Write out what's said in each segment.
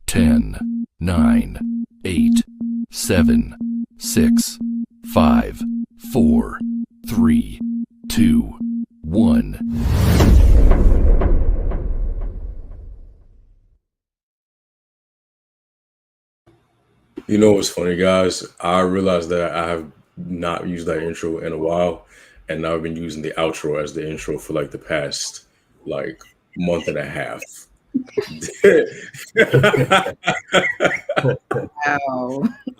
10, 9, 8, 7, 6, 5, 4, 3, 2, 1. You know what's funny, guys? I realized that I have not used that intro in a while, and now I've been using the outro as the intro for like the past like month and a half. Wow.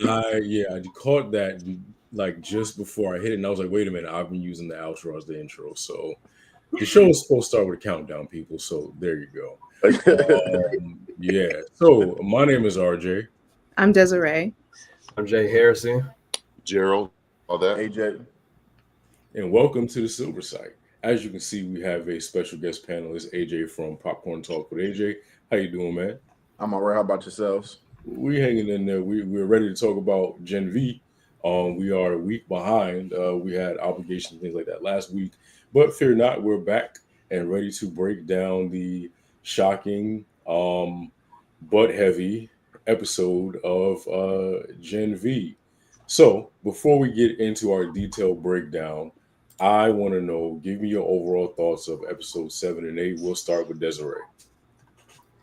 I caught that like just before I hit it, and I was like, wait a minute, I've been using the outro as the intro. So the show is supposed to start with a countdown, people. So there you go. So my name is RJ. I'm Desiree. I'm Jay Harrison. Gerald, all that. AJ. And welcome to the Silver Site. As you can see, we have a special guest panelist, AJ from Popcorn Talk with AJ. How you doing, man? I'm all right. How about yourselves? We hanging in there. We're ready to talk about Gen V. We are a week behind. We had obligations, things like that last week. But fear not, we're back and ready to break down the shocking, but heavy episode of Gen V. So before we get into our detailed breakdown, I want to know, give me your overall thoughts of episode 7 and 8. We'll start with Desiree.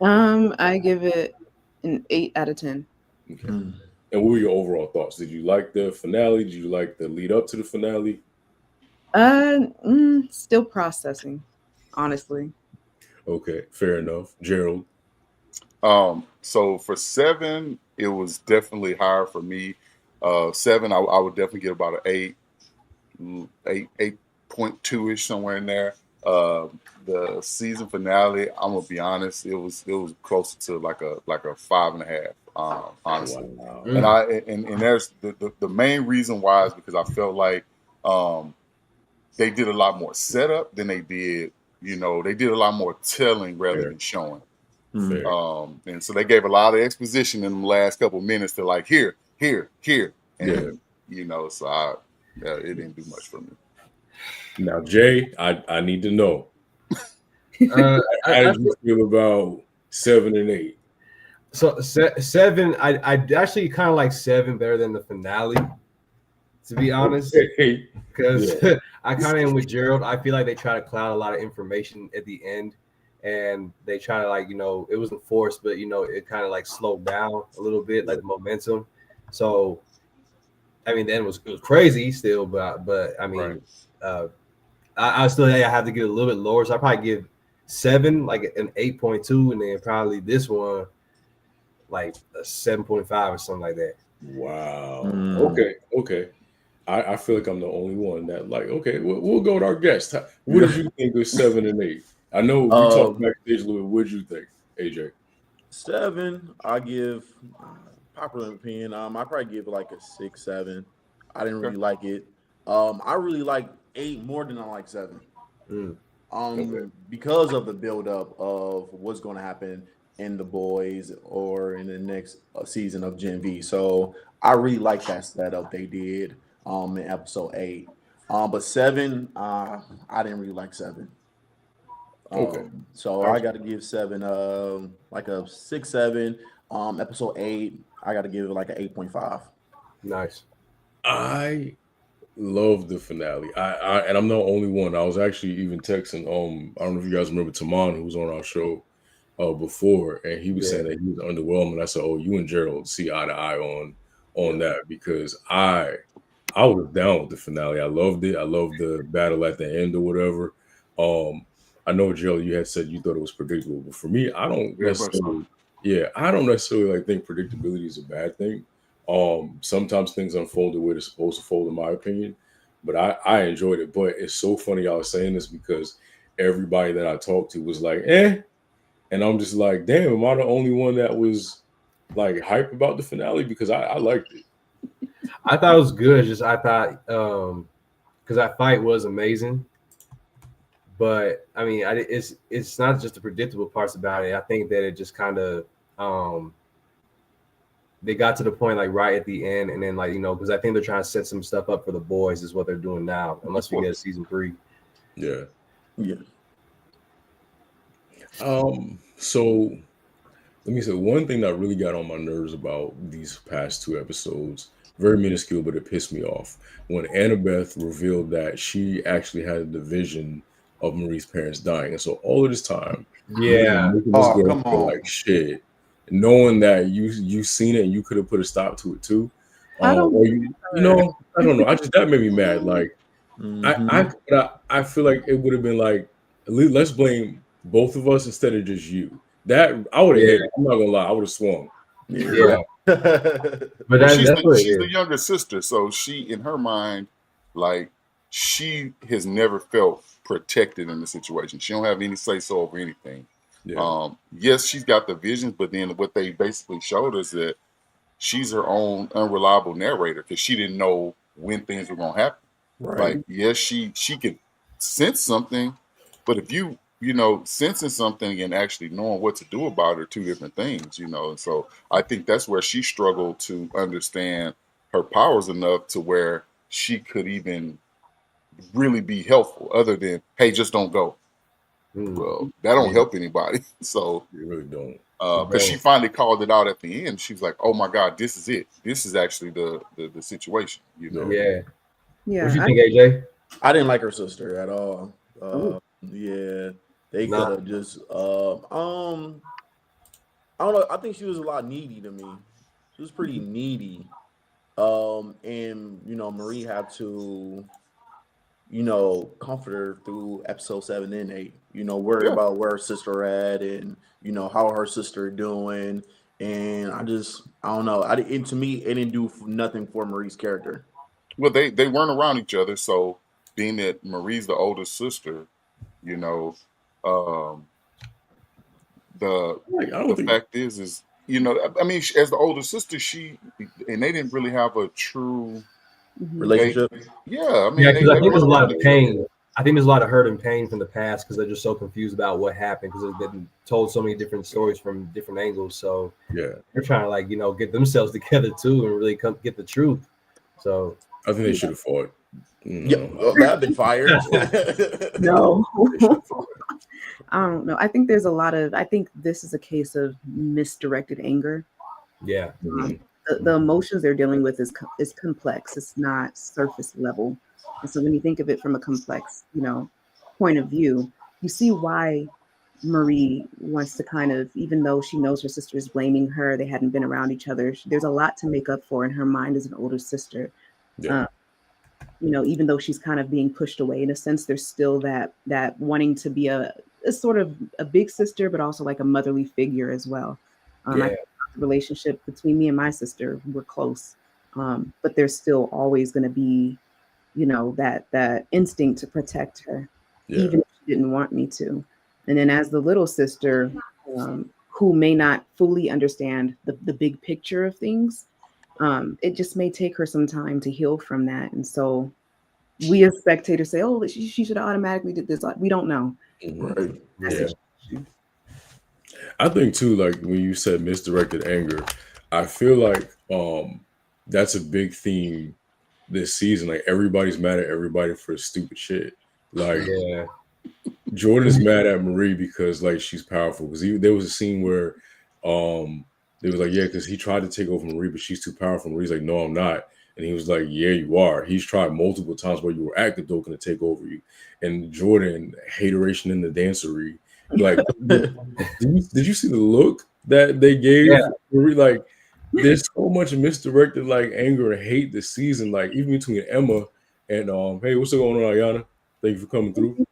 I give it an 8 out of 10. Okay. And what were your overall thoughts? Did you like the finale? Did you like the lead up to the finale? Still processing, honestly. Okay, fair enough. Gerald. So for 7, it was definitely higher for me. 7, I would definitely get about an 8.2-ish, somewhere in there. The season finale, I'm gonna be honest, it was closer to like a 5.5, honestly. Wow. And there's the main reason why is because I felt like they did a lot more setup than they did. They did a lot more telling rather than showing. Fair. And so they gave a lot of exposition in the last couple of minutes to like here, and so it didn't do much for me. Now, Jay, I need to know. How did you feel about 7 and 8? So 7, I actually kind of like 7 better than the finale, to be honest, because I kind of am with Gerald. I feel like they try to cloud a lot of information at the end, and they try to it wasn't forced, but it kind of like slowed down a little bit, like the momentum. So I mean, then it was crazy still, but I mean, right. I still have to give it a little bit lower. So I probably give 7 like an 8.2, and then probably this one like a 7.5 or something like that. Wow. Okay. I feel like I'm the only one that okay, we'll go with our guest. What did you think of 7 and 8? I know we talked backstage a little bit. What did you think, AJ? 7, I give popular opinion. I probably give it like a 6, 7. I didn't really like it. I really like 8 more than I like 7. Because of the buildup of what's going to happen in The Boys or in the next season of Gen V. So I really like that setup they did in episode 8. But 7, I didn't really like 7. So I got to give 7 like a 6, 7. Episode 8, I got to give it like an 8.5. Nice. I love the finale. And I'm the only one. I was actually even texting. I don't know if you guys remember Taman, who was on our show before, and he was saying that he was underwhelmed. And I said, "Oh, you and Gerald see eye to eye on that," because I was down with the finale. I loved it. I loved the battle at the end or whatever. I know, Gerald, you had said you thought it was predictable, but for me, I don't necessarily. Yeah, I don't necessarily think predictability is a bad thing. Sometimes things unfold the way they're supposed to fold, in my opinion. But I enjoyed it. But it's so funny y'all saying this because everybody that I talked to was like, and I'm just like, damn, am I the only one that was like hype about the finale? Because I liked it. I thought it was good. I thought because that fight was amazing. But I mean, it's not just the predictable parts about it. I think that it just kind of they got to the point like right at the end, and then because I think they're trying to set some stuff up for The Boys is what they're doing now, unless we get season 3. Yeah. So let me say one thing that really got on my nerves about these past 2 episodes. Very minuscule, but it pissed me off when Annabeth revealed that she actually had the vision of Marie's parents dying, and so all of this time, you've been making this Oh, girl come feel on. like shit, knowing that you seen it and you could have put a stop to it too. I don't Or you know, I don't know. I just that made me mad. Like I feel like it would have been like, at least let's blame both of us instead of just you. That I would have hit it. I'm not gonna lie, I would have swung. Yeah. But Well, she's that's what it she's is. the younger sister, so she, in her mind, like she has never felt protected in the situation. She don't have any say so over anything. Yeah. Yes, she's got the visions, but then what they basically showed us that she's her own unreliable narrator because she didn't know when things were gonna happen. Right. Like, yes, she could sense something, but if you know, sensing something and actually knowing what to do about it are two different things, you know. And so I think that's where she struggled to understand her powers enough to where she could even really be helpful, other than, hey, just don't go. Well, that don't help anybody. So You really don't. because she finally called it out at the end, she was like, "Oh my God, this is it. This is actually the situation." You know. Yeah. Yeah, What you think, AJ? I didn't like her sister at all. Ooh. Yeah, they Nah. could have just. I don't know. I think she was a lot needy to me. She was pretty needy. And Marie had to, comfort her through episode 7 and 8. Worry about where her sister at and how her sister doing. And I don't know. And to me, it didn't do nothing for Marie's character. Well, they weren't around each other, so being that Marie's the older sister, you know, the fact is, I mean, as the older sister, and they didn't really have a true relationship. I mean, because I think there's a lot of each pain. I think there's a lot of hurt and pain from the past because they're just so confused about what happened because they've been told so many different stories from different angles. So Yeah. they're trying to get themselves together too and really come get the truth. So I think they should have fought. Yeah, that'd been fired. No. I don't know. I think I think this is a case of misdirected anger. Yeah. The emotions they're dealing with is complex. It's not surface level. And so when you think of it from a complex, point of view, you see why Marie wants to kind of, even though she knows her sister is blaming her, they hadn't been around each other. There's a lot to make up for in her mind as an older sister. Yeah. Even though she's kind of being pushed away, in a sense, there's still that I think a sort of a big sister, but also like a motherly figure as well. I think the relationship between me and my sister, we're close, but there's still always going to be, that instinct to protect her, even if she didn't want me to. And then as the little sister, who may not fully understand the big picture of things, it just may take her some time to heal from that. And so we as spectators say, oh, she should have automatically did this. We don't know. Right. Yeah. I think too, like when you said misdirected anger, I feel like that's a big theme this season. Like everybody's mad at everybody for stupid shit. Like Jordan is mad at Marie because like she's powerful. Because there was a scene where they was like, yeah, because he tried to take over Marie, but she's too powerful. Marie's like, no, I'm not. And he was like, yeah, you are. He's tried multiple times where you were active though going to take over you. And Jordan, hateration in the dancery. Like, did you see the look that they gave Marie? Like, there's so much misdirected like anger and hate this season. Like, even between Emma and hey, what's going on, Ayana? Thank you for coming through.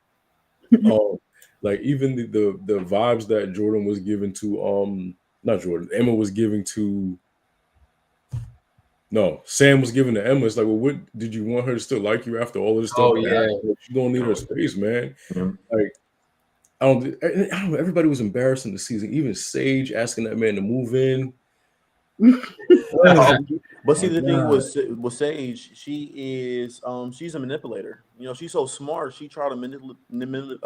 Like even the vibes that Jordan was giving to not Jordan, Emma was giving to. No, Sam was giving to Emma. It's like, well, what did you want her to still like you after all of this stuff? Oh yeah, you don't need her space, man. Like, I don't know. Everybody was embarrassing the season. Even Sage asking that man to move in. But see, the thing with Sage, she is she's a manipulator. She's so smart. She tried to manipulate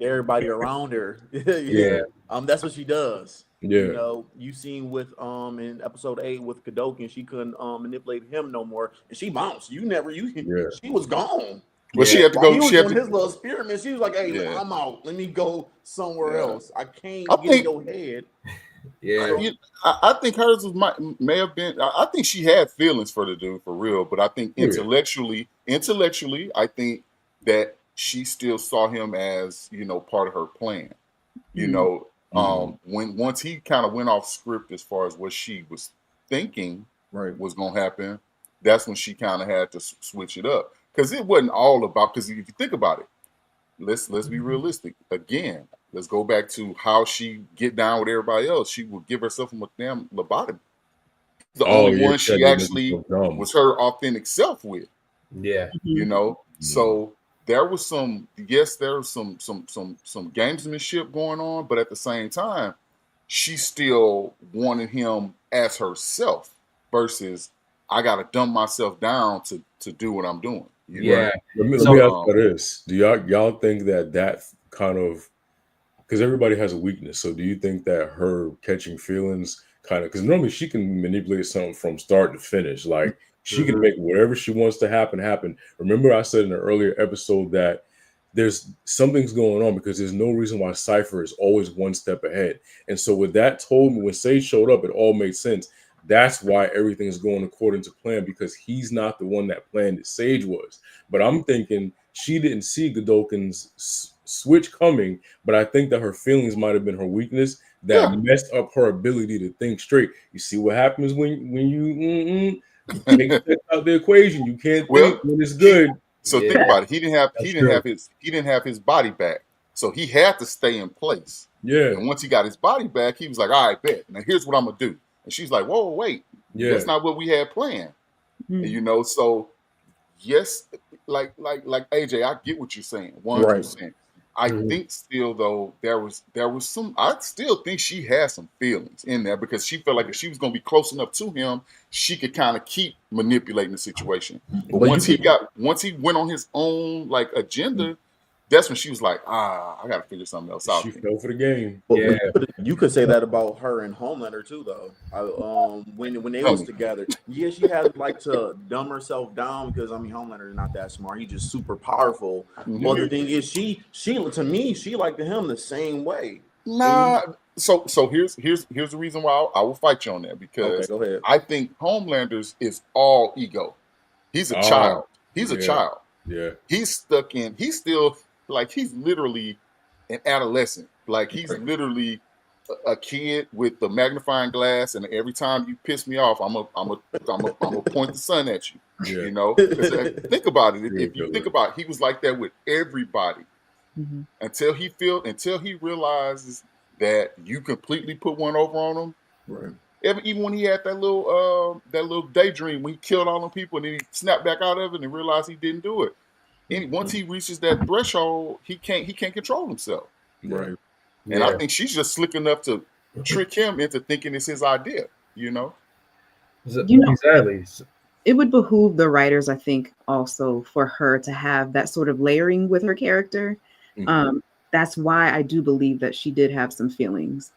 everybody around her. That's what she does. Yeah. You seen with in episode 8 with Godolkin, she couldn't manipulate him no more, and she bounced. She was gone. Well, she had to While go. he was She had doing to. his little experiment, she was like, "Hey, Yeah. I'm out. Let me go somewhere else. I can't I get in think- your head." Yeah. I think hers may have been. I think she had feelings for the dude for real, but I think intellectually, I think that she still saw him as part of her plan. Once he kind of went off script as far as what she was thinking was going to happen, that's when she kind of had to switch it up, because it wasn't all about. Because if you think about it, let's be realistic again. Let's go back to how she get down with everybody else. She would give herself a damn lobotomy. The only one she actually was her authentic self with. Yeah. So there was some gamesmanship going on, but at the same time, she still wanted him as herself versus I gotta dumb myself down to do what I'm doing. Let me ask you this: do y'all think that kind of, because everybody has a weakness, so do you think that her catching feelings kind of, because normally she can manipulate something from start to finish, like she can make whatever she wants to happen. Remember, I said in an earlier episode that there's something's going on because there's no reason why Cypher is always one step ahead. And so with that told me, when Sage showed up, it all made sense. That's why everything's going according to plan, because he's not the one that planned it. Sage was. But I'm thinking she didn't see Godolkin's switch coming, but I think that her feelings might have been her weakness that messed up her ability to think straight. You see what happens when you take that out the equation. You can't think when it's good. So think about it. He didn't have his body back, so he had to stay in place. Yeah. And once he got his body back, he was like, "All right, bet. Now here's what I'm gonna do." And she's like, "Whoa, wait, that's not what we had planned." And, so yes, like AJ, I get what you're saying, 100%. I think still though there was some. I still think she had some feelings in there because she felt like if she was going to be close enough to him, she could kind of keep manipulating the situation. But once he went on his own agenda, that's when she was like, I got to figure something else out. She fell for the game. You could say that about her and Homelander too, though. When they was together, she had to dumb herself down because Homelander is not that smart. He's just super powerful. But the thing is, she to me, she liked him the same way. Nah. So here's the reason why I will fight you on that, because go ahead. I think Homelander's is all ego. He's a child. He's a child. Yeah. He's stuck in. He's still he's literally an adolescent. He's literally a kid with the magnifying glass, and every time you piss me off, I'm gonna point the sun at you. Think about it. If you think about it, he was like that with everybody until he realizes that you completely put one over on him. Right. Even when he had that little daydream when he killed all them people and then he snapped back out of it and realized he didn't do it. And once he reaches that threshold, he can't control himself. Right. And I think she's just slick enough to trick him into thinking it's his idea. Exactly. It would behoove the writers, I think, also for her to have that sort of layering with her character. That's why I do believe that she did have some feelings.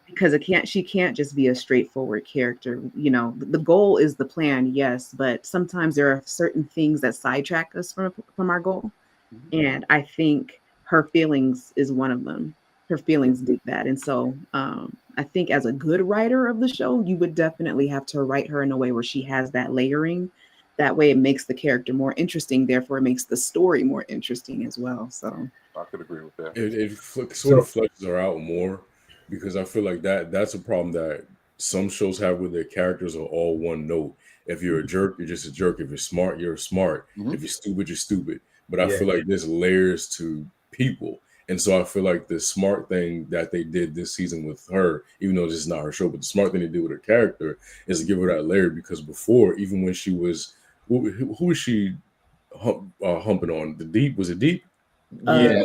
Because she can't just be a straightforward character. The goal is the plan, yes, but sometimes there are certain things that sidetrack us from our goal. And I think her feelings is one of them. Her feelings did that. And so I think as a good writer of the show, you would definitely have to write her in a way where she has that layering. That way it makes the character more interesting. Therefore, it makes the story more interesting as well. So I could agree with that. It sort of fleshes her out more, because I feel like that's a problem that some shows have where their characters are all one note. If you're a jerk, you're just a jerk. If you're smart, you're smart. If you're stupid, you're stupid. But I feel like there's layers to people. And so I feel like the smart thing that they did this season with her, even though this is not her show, but the smart thing they did with her character is to give her that layer, because before, even when she was, who was she humping on? The Deep? Was it Deep? Yeah.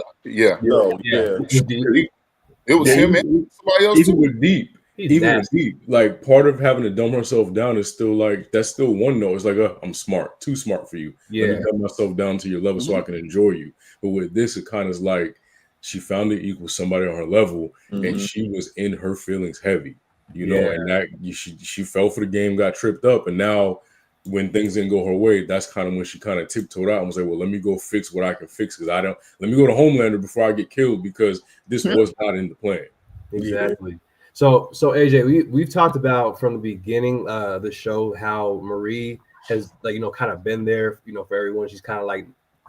It was him and somebody else even too. With Deep. With Deep, part of having to dumb herself down is still that's still one note. It's like, I'm smart, too smart for you. Let me dumb myself down to your level so I can enjoy you. But with this, it kind of is like she found to equal somebody on her level, and she was in her feelings heavy, and that she fell for the game, got tripped up, and now when things didn't go her way, that's kind of when she kind of tiptoed out and was like, well, let me go fix what I can fix, because let me go to Homelander before I get killed, because this was not in the plan. Exactly. Yeah. So AJ, we've talked about from the beginning the show how Marie has, like, you know, kind of been there, you know, for everyone. She's kind of like,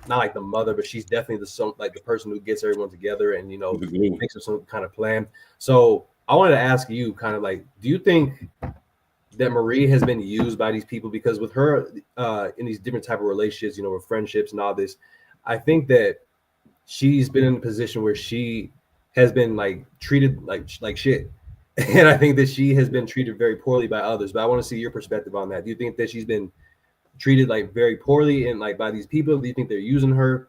not like the mother, but she's definitely the person who gets everyone together and, you know, makes some kind of plan. So I wanted to ask you, kind of like, do you think that Marie has been used by these people? Because with her in these different type of relationships, you know, with friendships and all this, I think that she's been in a position where she has been like treated like shit. And I think that she has been treated very poorly by others. But I want to see your perspective on that. Do you think that she's been treated like very poorly and like by these people? Do you think they're using her?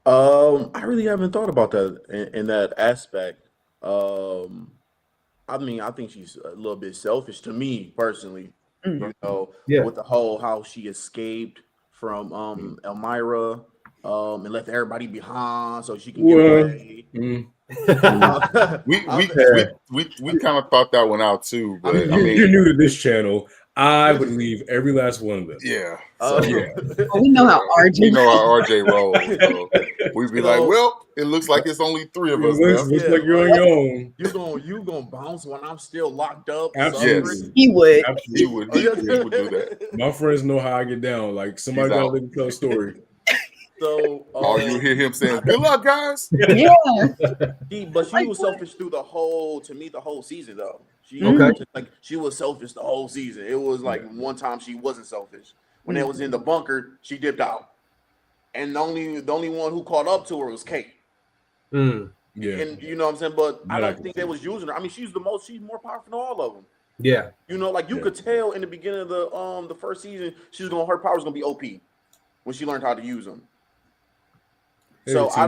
I really haven't thought about that in that aspect. I mean, I think she's a little bit selfish to me personally. You know, with the whole how she escaped from Elmira and left everybody behind so she can get away. We kind of thought that one out too. But I mean, if you're new to this channel, I would leave every last one of them. Yeah. Well, we know how RJ rolls. So we'd be like, well, it looks like it's only 3 of us. Looks like you're on your own. You gonna bounce when I'm still locked up? Absolutely. He would. He would do that. My friends know how I get down. Like, somebody gotta let me tell a story. So you hear him saying, "Good luck, guys." Yeah. But she was selfish through the whole season, though. She was selfish the whole season. It was like one time she wasn't selfish. When they was in the bunker, she dipped out, and the only one who caught up to her was Kate. Yeah, and you know what I'm saying. But I don't think they was using her. I mean, she's more powerful than all of them. Yeah, you know, like you could tell in the beginning of the first season, her power was gonna be OP when she learned how to use them. So I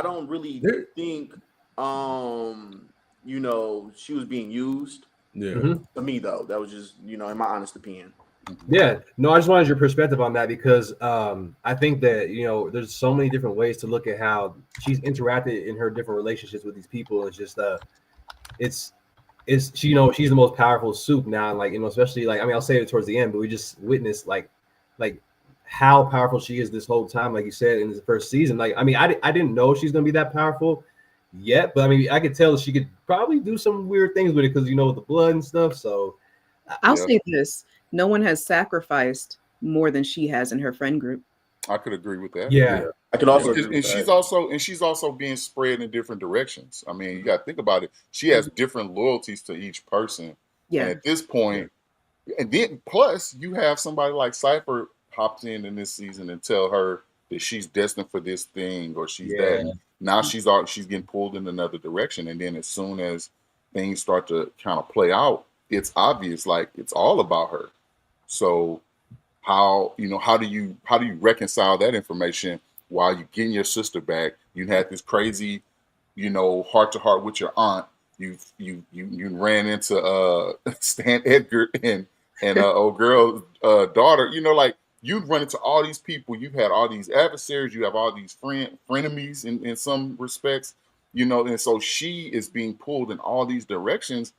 don't really think you know, she was being used. Yeah. To me though, that was just, you know, in my honest opinion. Yeah. No, I just wanted your perspective on that because I think that, you know, there's so many different ways to look at how she's interacted in her different relationships with these people. It's just it's you know, she's the most powerful soup now, and like, you know, especially like, I mean, I'll say it towards the end, but we just witnessed like how powerful she is this whole time, like you said in the first season. Like, I mean, I didn't know she's gonna be that powerful yet, but I mean, I could tell that she could probably do some weird things with it because, you know, the blood and stuff. So I'll say this: no one has sacrificed more than she has in her friend group. I could agree with that. Yeah. I can also, and she's also being spread in different directions. I mean, you got to think about it. She has different loyalties to each person. Yeah. And at this point, and then plus you have somebody like Cypher hopped in this season and tell her that she's destined for this thing or she's that. Now she's getting pulled in another direction, and then as soon as things start to kind of play out, it's obvious like it's all about her. So how do you reconcile that information while you're getting your sister back? You had this crazy, you know, heart to heart with your aunt. You ran into Stan Edgar and old girl's daughter. You know, like, you'd run into all these people. You've had all these adversaries. You have all these frenemies in some respects, you know, and so she is being pulled in all these directions.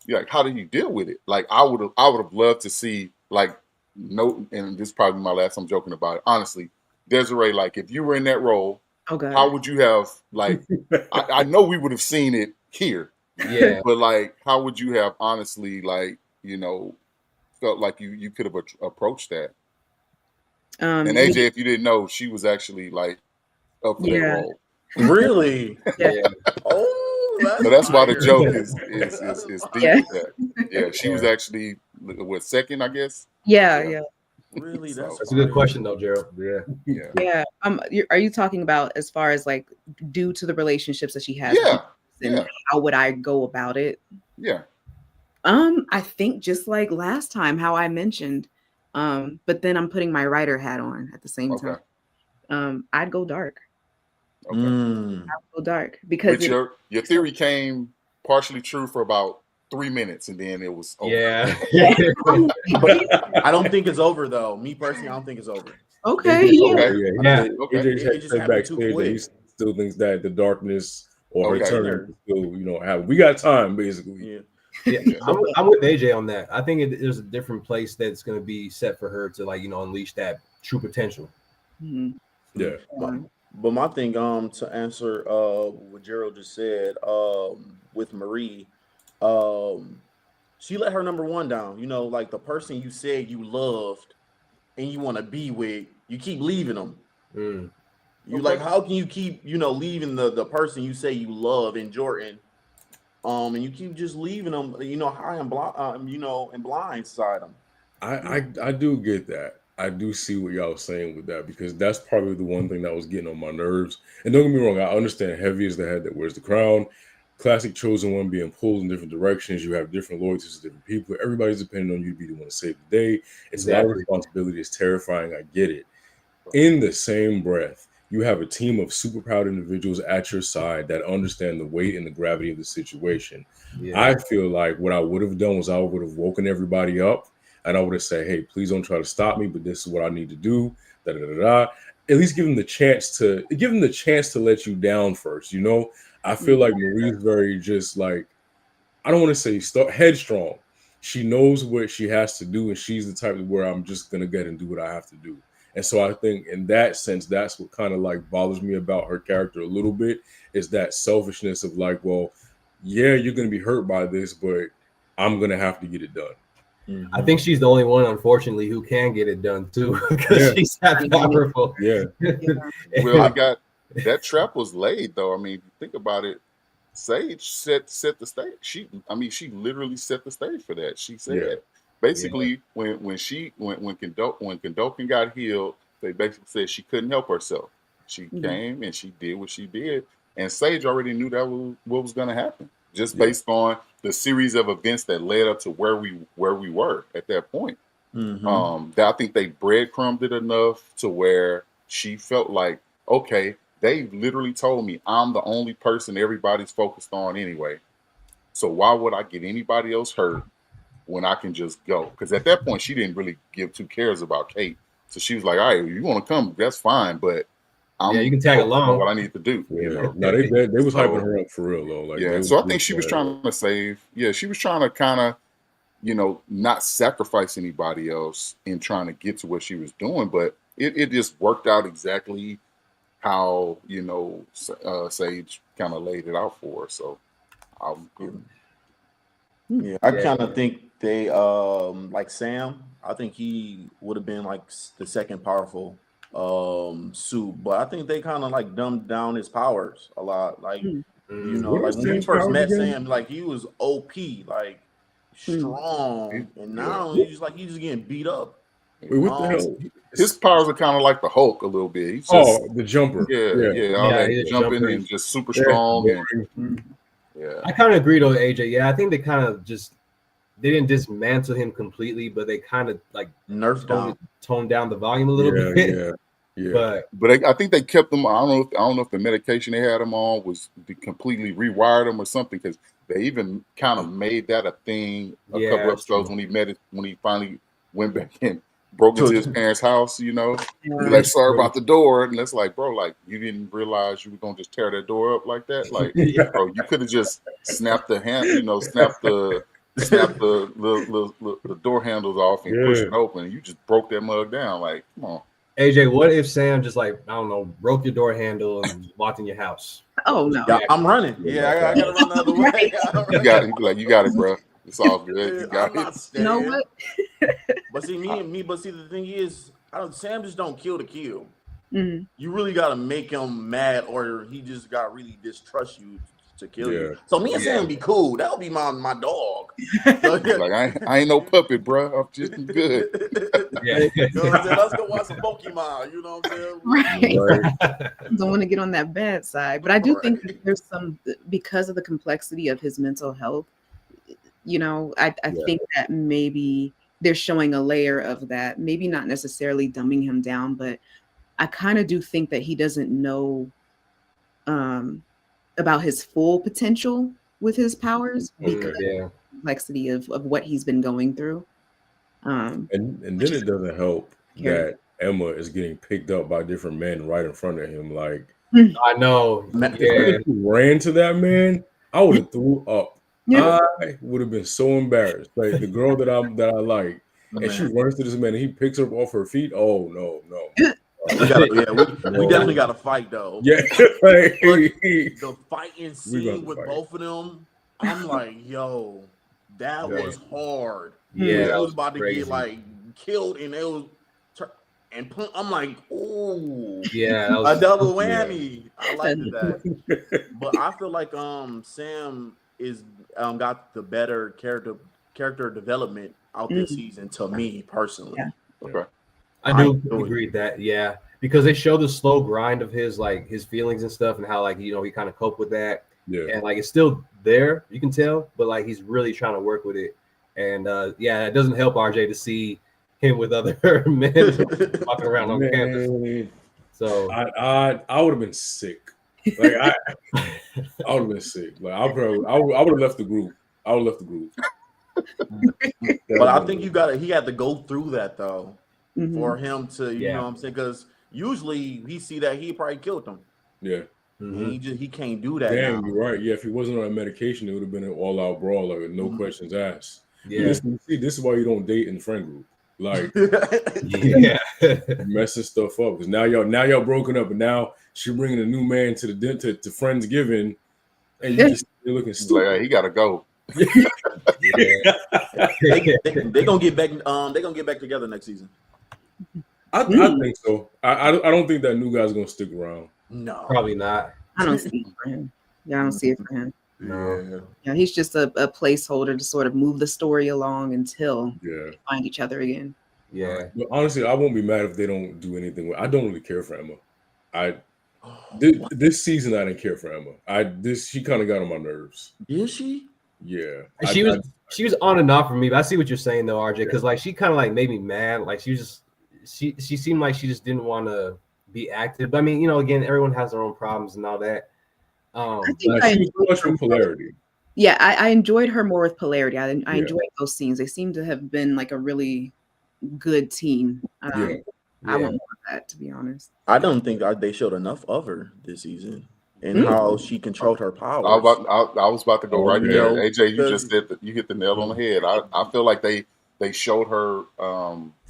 You're like, how do you deal with it? Like, I would have loved to see, like, and this is probably my last time joking about it. Honestly, Desiree, like, if you were in that role, how would you have, like, I know we would have seen it here. Yeah. But, like, how would you have honestly, like, you know, felt like you could have approached that? And AJ, if you didn't know, she was actually like up for that role. Really? Yeah. Oh, that's why the joke is deep with that. Yeah, she was actually second, I guess. Yeah. Really? That's a good question though, Gerald. Yeah. Are you talking about as far as like due to the relationships that she has? And how would I go about it? Yeah. I think just like last time, how I mentioned. But then I'm putting my writer hat on at the same time. I'd go dark. Okay. I'd go dark because your theory came partially true for about 3 minutes and then it was over. Yeah. But I don't think it's over though. Me personally, I don't think it's over. Okay. AJ just said backstage that he still thinks that the darkness or her turn still, you know, we got time basically. Yeah. Yeah, I'm with AJ on that. I think there's a different place that's going to be set for her to, like, you know, unleash that true potential. Mhm. Yeah. But my thing, to answer what Gerald just said, with Marie, she let her number one down. You know, like the person you said you loved and you want to be with, you keep leaving them. Mm. You like, how can you keep, you know, leaving the person you say you love in Jordan, and you keep just leaving them, you know, high and blind, you know, and blindside them. I do get that. I do see what y'all saying with that, because that's probably the one thing that was getting on my nerves. And don't get me wrong, I understand heavy is the head that wears the crown. Classic chosen one being pulled in different directions. You have different loyalties to different people. Everybody's depending on you to be the one to save the day. It's a lot of responsibility. It's terrifying. I get it. In the same breath, you have a team of super proud individuals at your side that understand the weight and the gravity of the situation. Yeah. I feel like what I would have done was I would have woken everybody up, and I would have said, hey, please don't try to stop me, but this is what I need to do. Da, da, da, da. At least give them the chance to let you down first. You know, I feel like Marie's very just like, I don't want to say headstrong. She knows what she has to do, and she's the type of where I'm just gonna get and do what I have to do. And so I think in that sense, that's what kind of like bothers me about her character a little bit, is that selfishness of like, well, yeah, you're gonna be hurt by this, but I'm gonna have to get it done. I think she's the only one, unfortunately, who can get it done too, because she's that powerful. Yeah. Well, I got that trap was laid though. I mean, think about it. Sage set the stage. She literally set the stage for that. She said basically when Godolkin got healed, they basically said she couldn't help herself. She came and she did what she did, and Sage already knew that was what was going to happen, just based on the series of events that led up to where we were at that point. I think they breadcrumbed it enough to where she felt like, okay, they literally told me I'm the only person everybody's focused on anyway. So why would I get anybody else hurt when I can just go? Because at that point, she didn't really give two cares about Kate. So she was like, all right, you want to come, that's fine. But you can tag along. What I need to do. Yeah. You know? No, they was hyping her up for real, though. Like, so I think she was trying to save. Yeah, she was trying to kind of, you know, not sacrifice anybody else in trying to get to what she was doing. But it just worked out exactly how, you know, Sage kind of laid it out for her. So I'm good. Yeah, I kind of think they like Sam. I think he would have been like the second powerful suit, but I think they kind of like dumbed down his powers a lot. Like you know, like when we first met Sam, like he was OP, like strong, and now he's just getting beat up. Wait, what the hell? His powers are kind of like the Hulk a little bit. He's just, the jumper. All that jumping and just super strong. I kind of agree though, AJ. Yeah, I think they kind of they didn't dismantle him completely, but they kind of like toned down the volume a little bit. But I think they kept him. I don't know if the medication they had him on was completely rewired him or something, because they even kind of made that a thing a couple episodes when he finally went back in. Broke into his parents' house, you know. Like, sorry about the door, and it's like, bro, like you didn't realize you were gonna just tear that door up like that. Like, bro, you could have just snapped the hand, you know, snapped the door handles off and pushed it open. You just broke that mug down. Like, come on. AJ, what if Sam just like, I don't know, broke your door handle and walked in your house? Oh no, I'm running. Yeah, I gotta run the other way. You got it, bro. It's all good. You got it. You know what? But see, the thing is, Sam just don't kill to kill. You really got to make him mad, or he just got to really distrust you to kill you. So me and Sam be cool. That would be my dog. Like I ain't no puppet, bro. I'm just good. You know what I'm saying? Let's go watch some Pokemon. You know what I'm saying? Right. Don't want to get on that bad side, but I do think that there's some, because of the complexity of his mental health. You know, I think that maybe they're showing a layer of that, maybe not necessarily dumbing him down, but I kind of do think that he doesn't know about his full potential with his powers because of the complexity of what he's been going through. And then it doesn't help that Emma is getting picked up by different men right in front of him. Like, I know. If you ran to that man, I would have threw up. Yeah. I would have been so embarrassed. Like the girl that I like, and she runs to this man and he picks her up off her feet. Oh no. We definitely got to fight though. Yeah, But the fighting scene with both of them, I'm like, yo, that was hard. Yeah, it that was about crazy. to get like killed, and it was I'm like, ooh, yeah, that was a double whammy. I liked that, but I feel like Sam is got the better character development out this season to me personally. Yeah. Okay. I do agree with that. Yeah, because they show the slow grind of his feelings and stuff, and how he kind of cope with that. Yeah, and it's still there, you can tell, but he's really trying to work with it. And it doesn't help RJ to see him with other men walking around on campus. So I would have been sick. Like I would have been sick. Like I would have left the group. I would have left the group. But I think he had to go through that though for him to, you know what I'm saying? Because usually he see that he probably killed them. Yeah. He can't do that. Damn, now. you're right. Yeah, if he wasn't on that medication, it would have been an all-out brawl, like with no questions asked. Yeah. This is why you don't date in the friend group. Like, messing stuff up because now y'all broken up, and now she bringing a new man to the to Friendsgiving, and you're looking stupid. Like, he gotta go. They gonna get back. They gonna get back together next season. I think so. I don't think that new guy's gonna stick around. No, probably not. I don't see it for him. Yeah, I don't see it for him. No. Yeah, he's just a placeholder to sort of move the story along until they find each other again. Yeah. But honestly, I won't be mad if they don't do anything with. I don't really care for Emma. This season I didn't care for Emma. She kind of got on my nerves. Is she? Yeah. She was on and off for me, but I see what you're saying though, RJ, because she kind of made me mad. Like she seemed like she just didn't want to be active. But I mean, again, everyone has their own problems and all that. I think she was much from polarity. Yeah, I enjoyed her more with polarity. I enjoyed those scenes. They seem to have been like a really good team. I want more of that, to be honest. I don't think they showed enough of her this season and how she controlled her powers. I was about to go right there. AJ, you just said that you hit the nail on the head. I feel like they showed her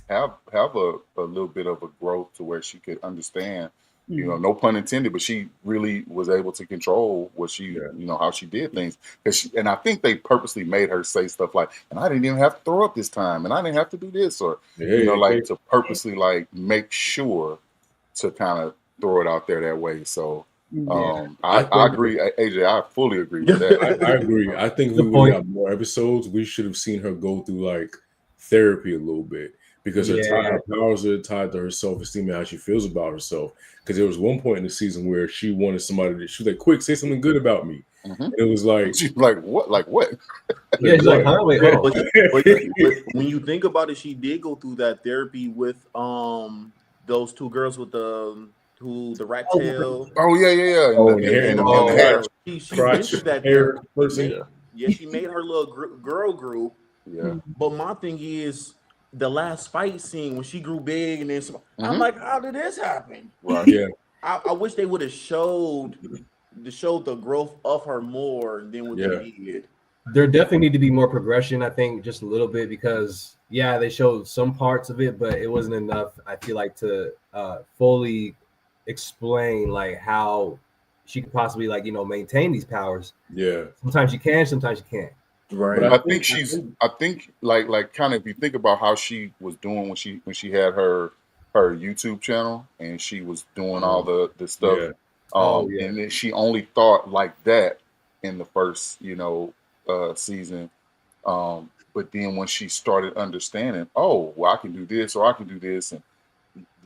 have a little bit of a growth to where she could understand. No pun intended, but she really was able to control what she, how she did things. And I think they purposely made her say stuff like, "And I didn't even have to throw up this time, and I didn't have to do this," or to purposely make sure to kind of throw it out there that way. So I agree, AJ. I fully agree with that. I agree. I think we would have more episodes. We should have seen her go through therapy a little bit. Because her powers are tied to her self-esteem and how she feels about herself. Because there was one point in the season where she wanted somebody to, she was like, "Quick, say something good about me." And it was like, she's like, "What? Like what?" Yeah, she's like, "Huh? Wait, but when you think about it, she did go through that therapy with those two girls with the rat tail. Oh yeah. Oh, and the hair. She went through that hair person. Yeah, she made her little girl group. Yeah. But my thing is, the last fight scene when she grew big and then I'm like, how did this happen? Right. Yeah. I wish they would have showed the growth of her more than what they did. There definitely need to be more progression, I think, just a little bit, because they showed some parts of it, but it wasn't enough, I feel like, to fully explain how she could possibly maintain these powers. Yeah. Sometimes you can, sometimes you can't. Right. But I think kind of if you think about how she was doing when she had her YouTube channel and she was doing all the stuff, and then she only thought like that in the first season, but then when she started understanding, oh well, I can do this or I can do this, and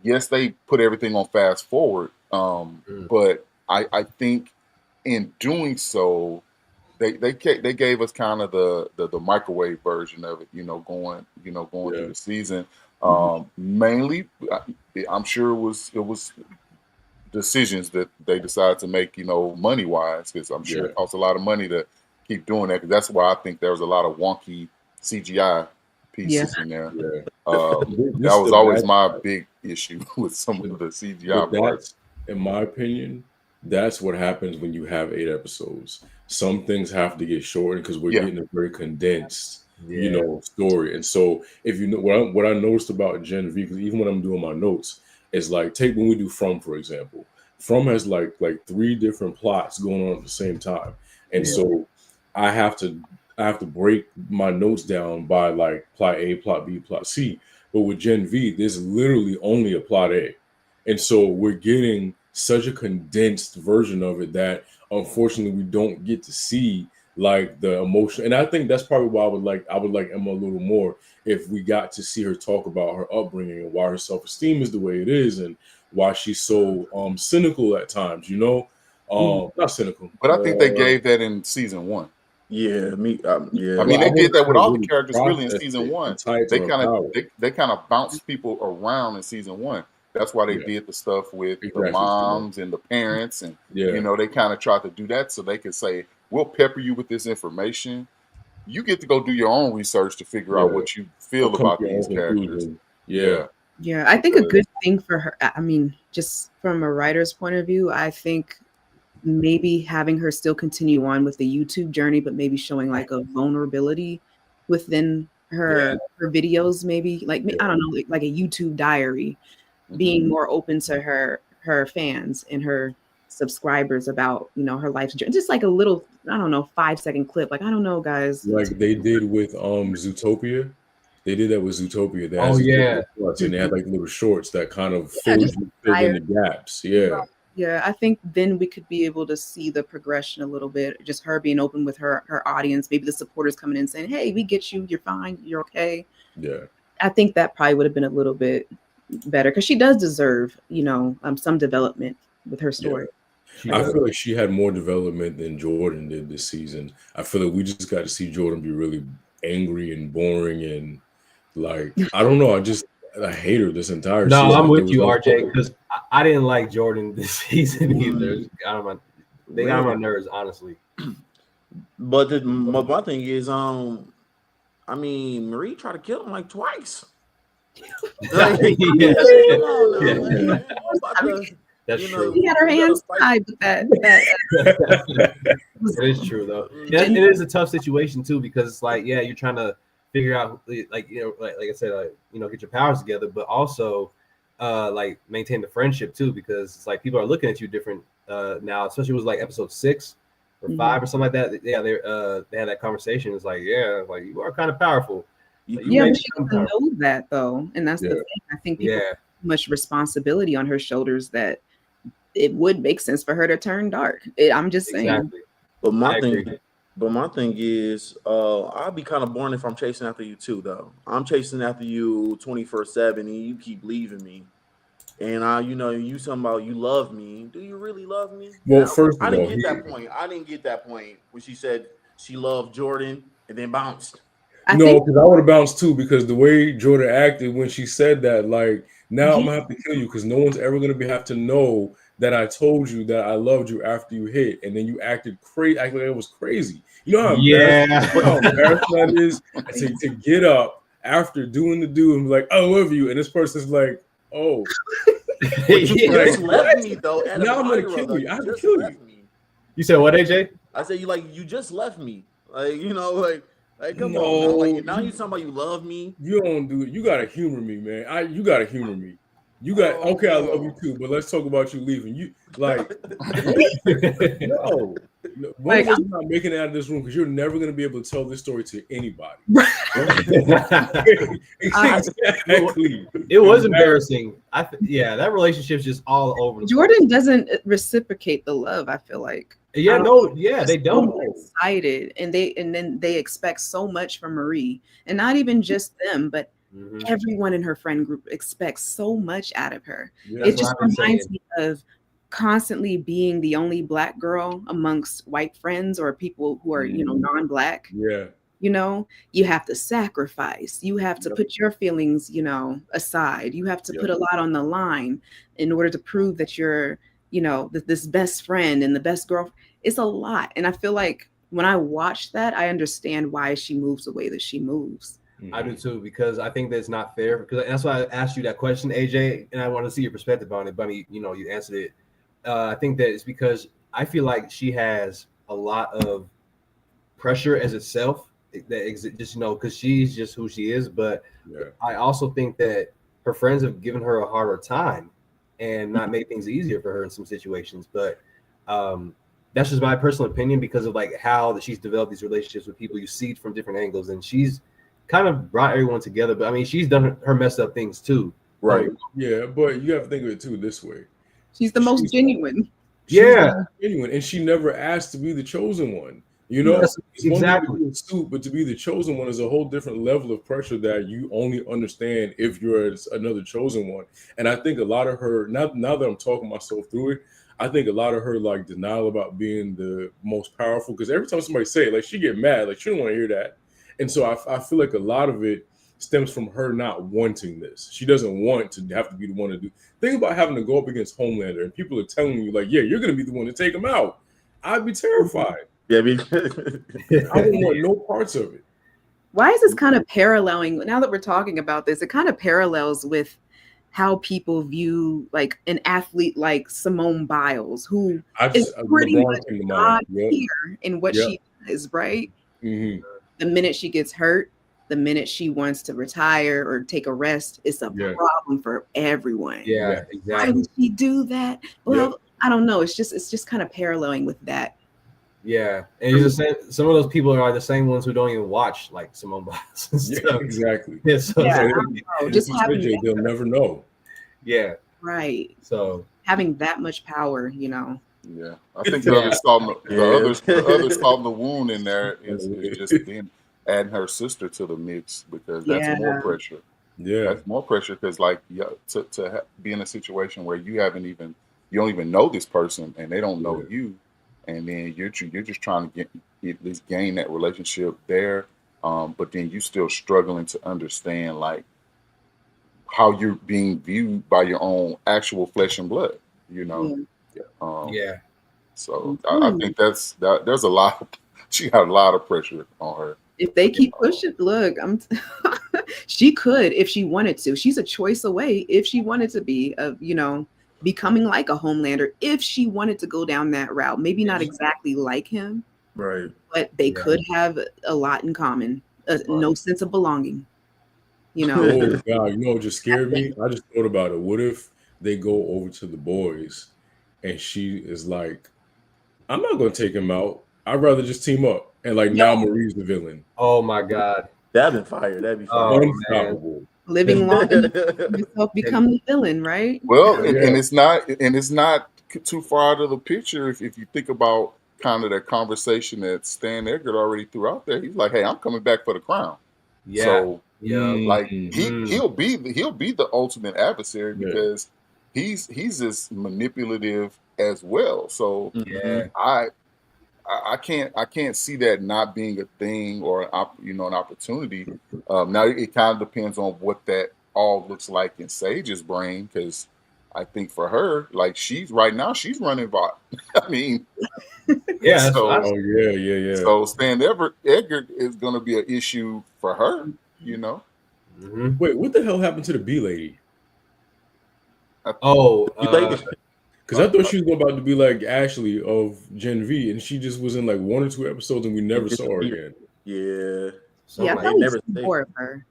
yes, they put everything on fast forward, but I think in doing so, They gave us kind of the microwave version of it, going through the season. Mainly, I'm sure it was decisions that they decided to make, money wise, because I'm sure it costs a lot of money to keep doing that. Because that's why I think there was a lot of wonky CGI pieces in there. Yeah. That was always my big issue with some of the CGI parts. In my opinion, that's what happens when you have 8 episodes. Some things have to get shortened because we're getting a very condensed, story. And so if you know what I noticed about Gen V, because even when I'm doing my notes, it's like take when we do From, for example. From has like 3 different plots going on at the same time. And so I have to break my notes down by like plot A, plot B, plot C. But with Gen V, there's literally only a plot A. And so we're getting such a condensed version of it that unfortunately we don't get to see like the emotion. And I think that's probably why I would like Emma a little more if we got to see her talk about her upbringing and why her self-esteem is the way it is and why she's so cynical at times, not cynical. But I think they gave that in season 1. Yeah, me. Yeah, I mean, they did that with all the characters really in season 1. They kind of bounced people around in season 1. That's why they did the stuff with the moms and the parents, and they kind of tried to do that so they could say, "We'll pepper you with this information. You get to go do your own research to figure out what you feel about these characters." Yeah, I think a good thing for her. I mean, just from a writer's point of view, I think maybe having her still continue on with the YouTube journey, but maybe showing like a vulnerability within her videos, maybe like I don't know, like a YouTube diary, being more open to her fans and her subscribers about her life's journey. Just like a little, I don't know, 5-second clip. Like I don't know, guys. Like they did with Zootopia. They did that with Zootopia. And they had like little shorts that kind of filled in the gaps. Yeah, I think then we could be able to see the progression a little bit. Just her being open with her audience, maybe the supporters coming in saying, "Hey, we get you. You're fine. You're okay." Yeah, I think that probably would have been a little bit better because she does deserve, some development with her story. I feel like she had more development than Jordan did this season. I feel like we just got to see Jordan be really angry and boring and like I don't know. I hate her this entire season. No, I'm with you, RJ, because I didn't like Jordan this season either. They got on my nerves, honestly. But my thing is, Marie tried to kill him like twice. That's true. She had her hands tied with that. It is true though. Yeah, it is a tough situation too because it's like, you're trying to figure out, like I said, get your powers together, but also like maintain the friendship too, because it's like people are looking at you different now, especially it was like episode 6 or 5 or something like that. Yeah, they had that conversation. It's like, like you are kind of powerful. But she doesn't know that though, and that's the thing. I think people have too much responsibility on her shoulders that it would make sense for her to turn dark. I'm just saying. Exactly. But my thing is, I'll be kind of boring if I'm chasing after you too, though. I'm chasing after you 24/7, and you keep leaving me. And you talking about you love me. Do you really love me? Well, first of all, I didn't get that point when she said she loved Jordan and then bounced. No, because I would have bounced too, because the way Jordan acted when she said that, like, now I'm gonna have to kill you because no one's ever gonna have to know that I told you that I loved you after you hit, and then you acted crazy, acting like it was crazy. You know how embarrassing that is to get up after doing the do and be like, "I love you," and this person's like, "Oh, you just left me though." Now I'm gonna kill you. I have to kill you. You said what, AJ? I said you just left me. Like, come on. Like, now you talking about you love me. You don't do it. You gotta humor me, man. You gotta humor me. You got okay. I love you too, but let's talk about you leaving. You like no. One of us not making it out of this room because you're never gonna be able to tell this story to anybody. Exactly. It was embarrassing. That relationship's just all over. Jordan doesn't reciprocate the love. I feel like. They don't. So excited, and then they expect so much from Marie, and not even just them, but everyone in her friend group expects so much out of her. It just reminds me of constantly being the only Black girl amongst white friends or people who are non-Black. You have to sacrifice. You have to put your feelings aside. You have to put a lot on the line in order to prove that you're this best friend and the best girl. It's a lot, and I feel like when I watch that, I understand why she moves the way that she moves. I do too, because I think that's not fair. Because that's why I asked you that question, AJ, and I want to see your perspective on it. But I mean, you answered it. I think that it's because I feel like she has a lot of pressure as itself that just because she's just who she is. But I also think that her friends have given her a harder time and not made things easier for her in some situations. But that's just my personal opinion because of like how she's developed these relationships with people. You see it from different angles, and she's kind of brought everyone together. But I mean, she's done her messed up things too. Right. Yeah, but you have to think of it too this way. She's the most genuine. Genuine, and she never asked to be the chosen one. You know, yes, it's exactly. One thing to be a suit, but to be the chosen one is a whole different level of pressure that you only understand if you're another chosen one. And I think a lot of her now that I'm talking myself through it, I think a lot of her like denial about being the most powerful, because every time somebody say it, like she get mad, like she don't want to hear that. And so I feel like a lot of it stems from her not wanting this. She doesn't want to have to be the one to do. Think about having to go up against Homelander and people are telling you like, yeah, you're going to be the one to take him out. I'd be terrified. Yeah, I wouldn't want no parts of it. Why is this kind of paralleling? Now that we're talking about this, it kind of parallels with how people view like an athlete like Simone Biles, who is pretty much God here in what she is, right? Mm-hmm. The minute she gets hurt, the minute she wants to retire or take a rest, it's a problem for everyone. Yeah, exactly. Why would she do that? Well, I don't know. It's just kind of paralleling with that. Yeah, and it's the same, some of those people are the same ones who don't even watch like Simone Biles and stuff. Yeah, exactly. Yeah, so just having they'll never know. Yeah, right. So having that much power, you know. Yeah, I think the other solving the wound in there is just being adding her sister to the mix, because that's more pressure. Yeah, that's more pressure because like to be in a situation where you don't even know this person and they don't know you, and then you're just trying to at least gain that relationship there, but then you still struggling to understand like how you're being viewed by your own actual flesh and blood, you know. So I think there's a lot. She got a lot of pressure on her. If they keep pushing, look, she could if she wanted to. She's a choice away if she wanted to be, becoming like a Homelander. If she wanted to go down that route, maybe not exactly like him, right? But they could have a lot in common. No sense of belonging. You know. Oh God, you know what just scared me? I just thought about it. What if they go over to the boys, and she is like, "I'm not going to take him out. I'd rather just team up." And like now Marie's the villain. Oh my God. That'd be fire. That'd be fire. Unstoppable. Living long yourself become the villain, right? Well, and it's not too far out of the picture if you think about kind of that conversation that Stan Eggert already threw out there. He's like, "Hey, I'm coming back for the crown." Yeah. So like he'll be the ultimate adversary because he's as manipulative as well. So I can't see that not being a thing or an opportunity. Now it kind of depends on what that all looks like in Sage's brain, because I think for her, like she's running Vought. I mean, So Stan Eggert is going to be an issue for her, you know. Mm-hmm. Wait, what the hell happened to the B lady? Because I thought she was about to be like Ashley of Gen V, and she just was in like 1 or 2 episodes, and we never saw her again. Yeah. I thought we never more of her.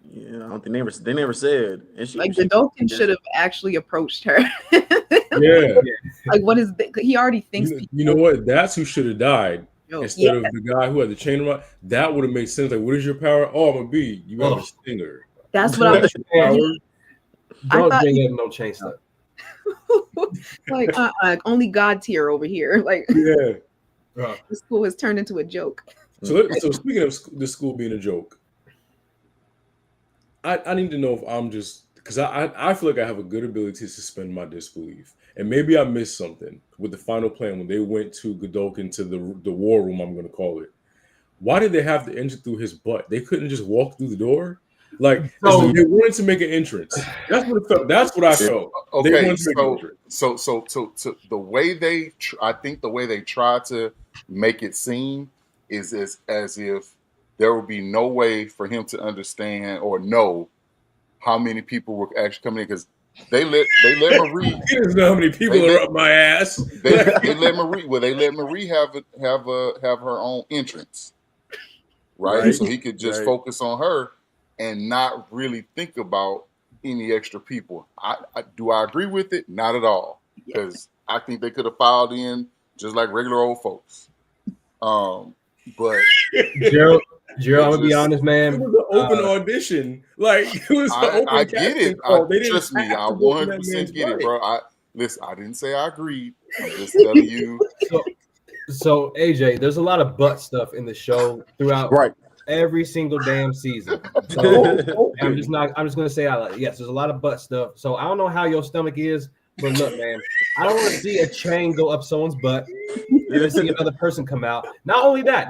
Yeah, I don't think they never said. And Godolkin should have actually approached her. Like, what is he already thinks? You know what? That's who should have died instead of the guy who had the chain around. That would have made sense. Like, what is your power? Oh, I'm a bee. You have a stinger. That's what I was. Don't bring up no chain stuff. Like only God tier over here. Like the school has turned into a joke. So speaking of the school being a joke, I need to know if I'm just because I feel like I have a good ability to suspend my disbelief, and maybe I missed something with the final plan when they went to Godolkin to the war room. I'm going to call it. Why did they have to enter through his butt? They couldn't just walk through the door. Like they wanted to make an entrance. That's what it felt. That's what I felt. Okay, so the way I think the way they try to make it seem is as if there would be no way for him to understand or know how many people were actually coming in, because They let Marie. He doesn't know how many people are up my ass. They let Marie. Well, they let Marie have her own entrance, right? So he could just focus on her and not really think about any extra people. Do I agree with it? Not at all, because I think they could have filed in just like regular old folks. But Gerald, I'm gonna be honest, man. It was an open audition. Like it was an open I get it. Trust me, I 100% get it, bro. Listen, I didn't say I agreed. I'm just telling you. So AJ, there's a lot of butt stuff in the show throughout every single damn season. So I'm just gonna say yes, there's a lot of butt stuff. So I don't know how your stomach is, but look, man, I don't want to see a chain go up someone's butt. To see another person come out. Not only that,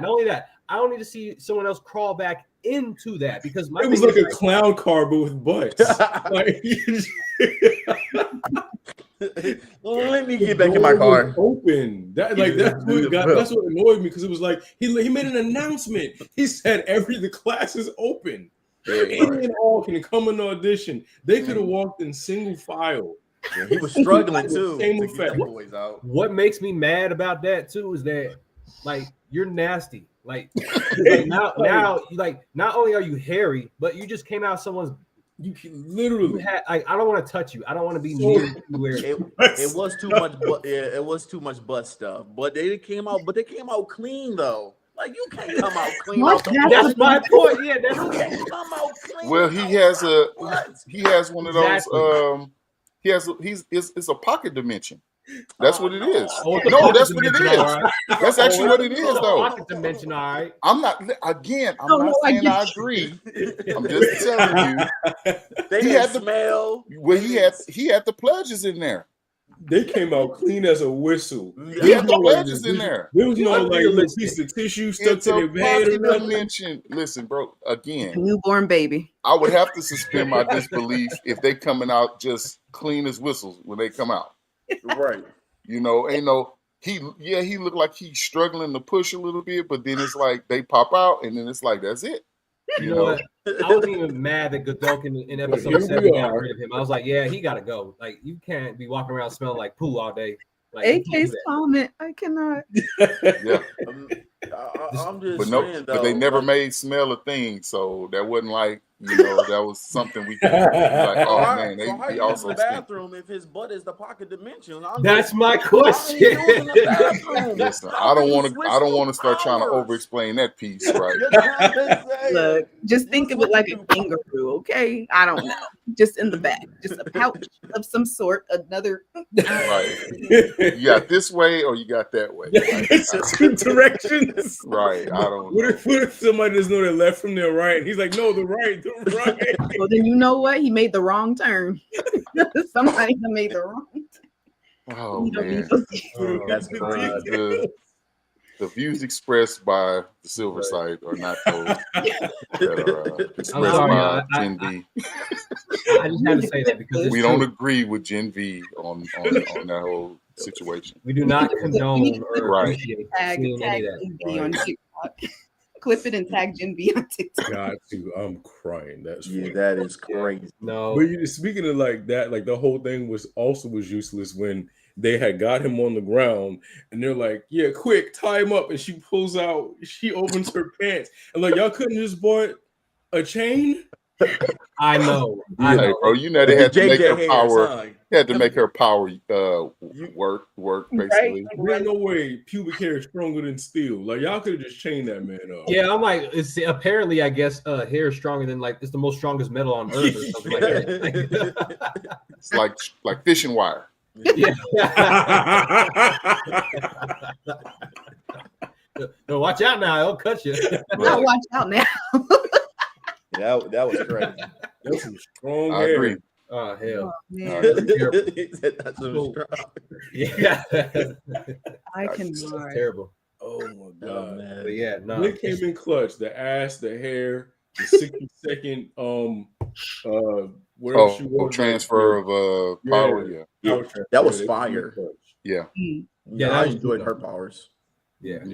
I don't need to see someone else crawl back into that because it was like a clown car but with butts. Let me get back in my car. Open. That's what annoyed me because it was like he made an announcement. He said the class is open. Any and all can come in audition. They could have walked in single file. Yeah, he was struggling too. Same effect. What makes me mad about that too is that like you're nasty. Like now like not only are you hairy, but you just came out someone's. You can literally. I don't want to touch you. I don't want to be near you. Where it was too much. It was too much butt stuff. But they came out clean though. Like you can't come out clean. That's my point. Yeah, that's okay. Come out clean. Well, he has one of those. It's a pocket dimension. That's what it is. That's what it is. That's actually what it is, though. Pocket dimension, all right. I'm not saying I agree. I'm just telling you. They had the smell. Well, he had the pledges in there. They came out clean as a whistle. He had the pledges in there. There was no like little piece of tissue stuck to their head or nothing. Listen, bro. Again, newborn baby. I would have to suspend my disbelief if they coming out just clean as whistles when they come out. Right. You know, he looked like he's struggling to push a little bit, but then it's like they pop out and then it's like that's it. You know what? I wasn't even mad that Godolkin in episode 7 got rid of him. I was like, yeah, he gotta go. Like you can't be walking around smelling like poo all day. Like AK's comment, I cannot. Yeah. I'm just saying, but they never made smell a thing, so that wasn't like that was something we could like. Oh man, they also in the bathroom if his butt is the pocket dimension. That's my question. Listen, I don't want to start trying to over-explain that piece, right? Look, just think of it like a kangaroo, okay? I don't know. Just in the back, just a pouch of some sort. Another. Right. You got this way or you got that way. It's two directions. Right. I don't. What if somebody doesn't know their left from their right? And he's like, no, the right. Right. Well, then you know what? He made the wrong turn. Somebody made the wrong turn. Oh, man. That's crazy. The views expressed by the Silver Side are not those that are expressed by Gen V. I just had to say that because we don't agree with Gen V on that whole situation. We do not condone or appreciate seeing any of that. On TikTok. Clip it and tag Gen V on TikTok. Got to. I'm crying. That's funny. That is crazy. No, but speaking of like that, like the whole thing was useless when they had got him on the ground and they're like, yeah, quick, tie him up. And she opens her pants and like, y'all couldn't just bought a chain. I know, bro. You know they had to make her power. They had to make her power work basically. Right. There's no way pubic hair is stronger than steel. Like y'all could have just chained that man up. Yeah, I'm like, it's apparently I guess hair is stronger than like it's the most strongest metal on earth or something like that. It's like fishing wire. Yeah. No, watch out now, it'll cut you. No, watch out now. That was crazy. That's some strong I hair. agree. Oh hell. That's so yeah. I can That's terrible. Oh my god. Man. But yeah, no. They came in clutch. The ass, the hair, the 60-second transfer of power. Yeah. That was fire. Yeah. Yeah, I enjoyed her powers. Yeah.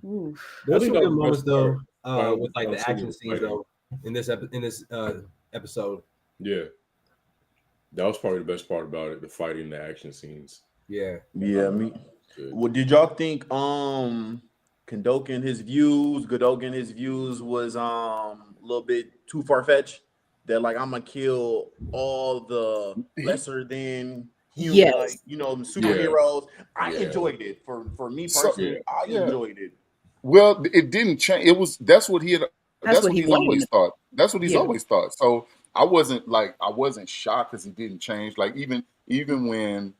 Oof. There's some good moments though, with like the action scenes though in this episode. Yeah. That was probably the best part about it, the fighting, the action scenes. Yeah. Me. What did y'all think? Godolkin his views was a little bit too far fetched. That like I'm gonna kill all the lesser than human, like superheroes. I enjoyed it. For me personally, I enjoyed it. Well, it didn't change. That's what he had. That's what he's always thought. That's what he's always thought. So I wasn't shocked because he didn't change. Like even when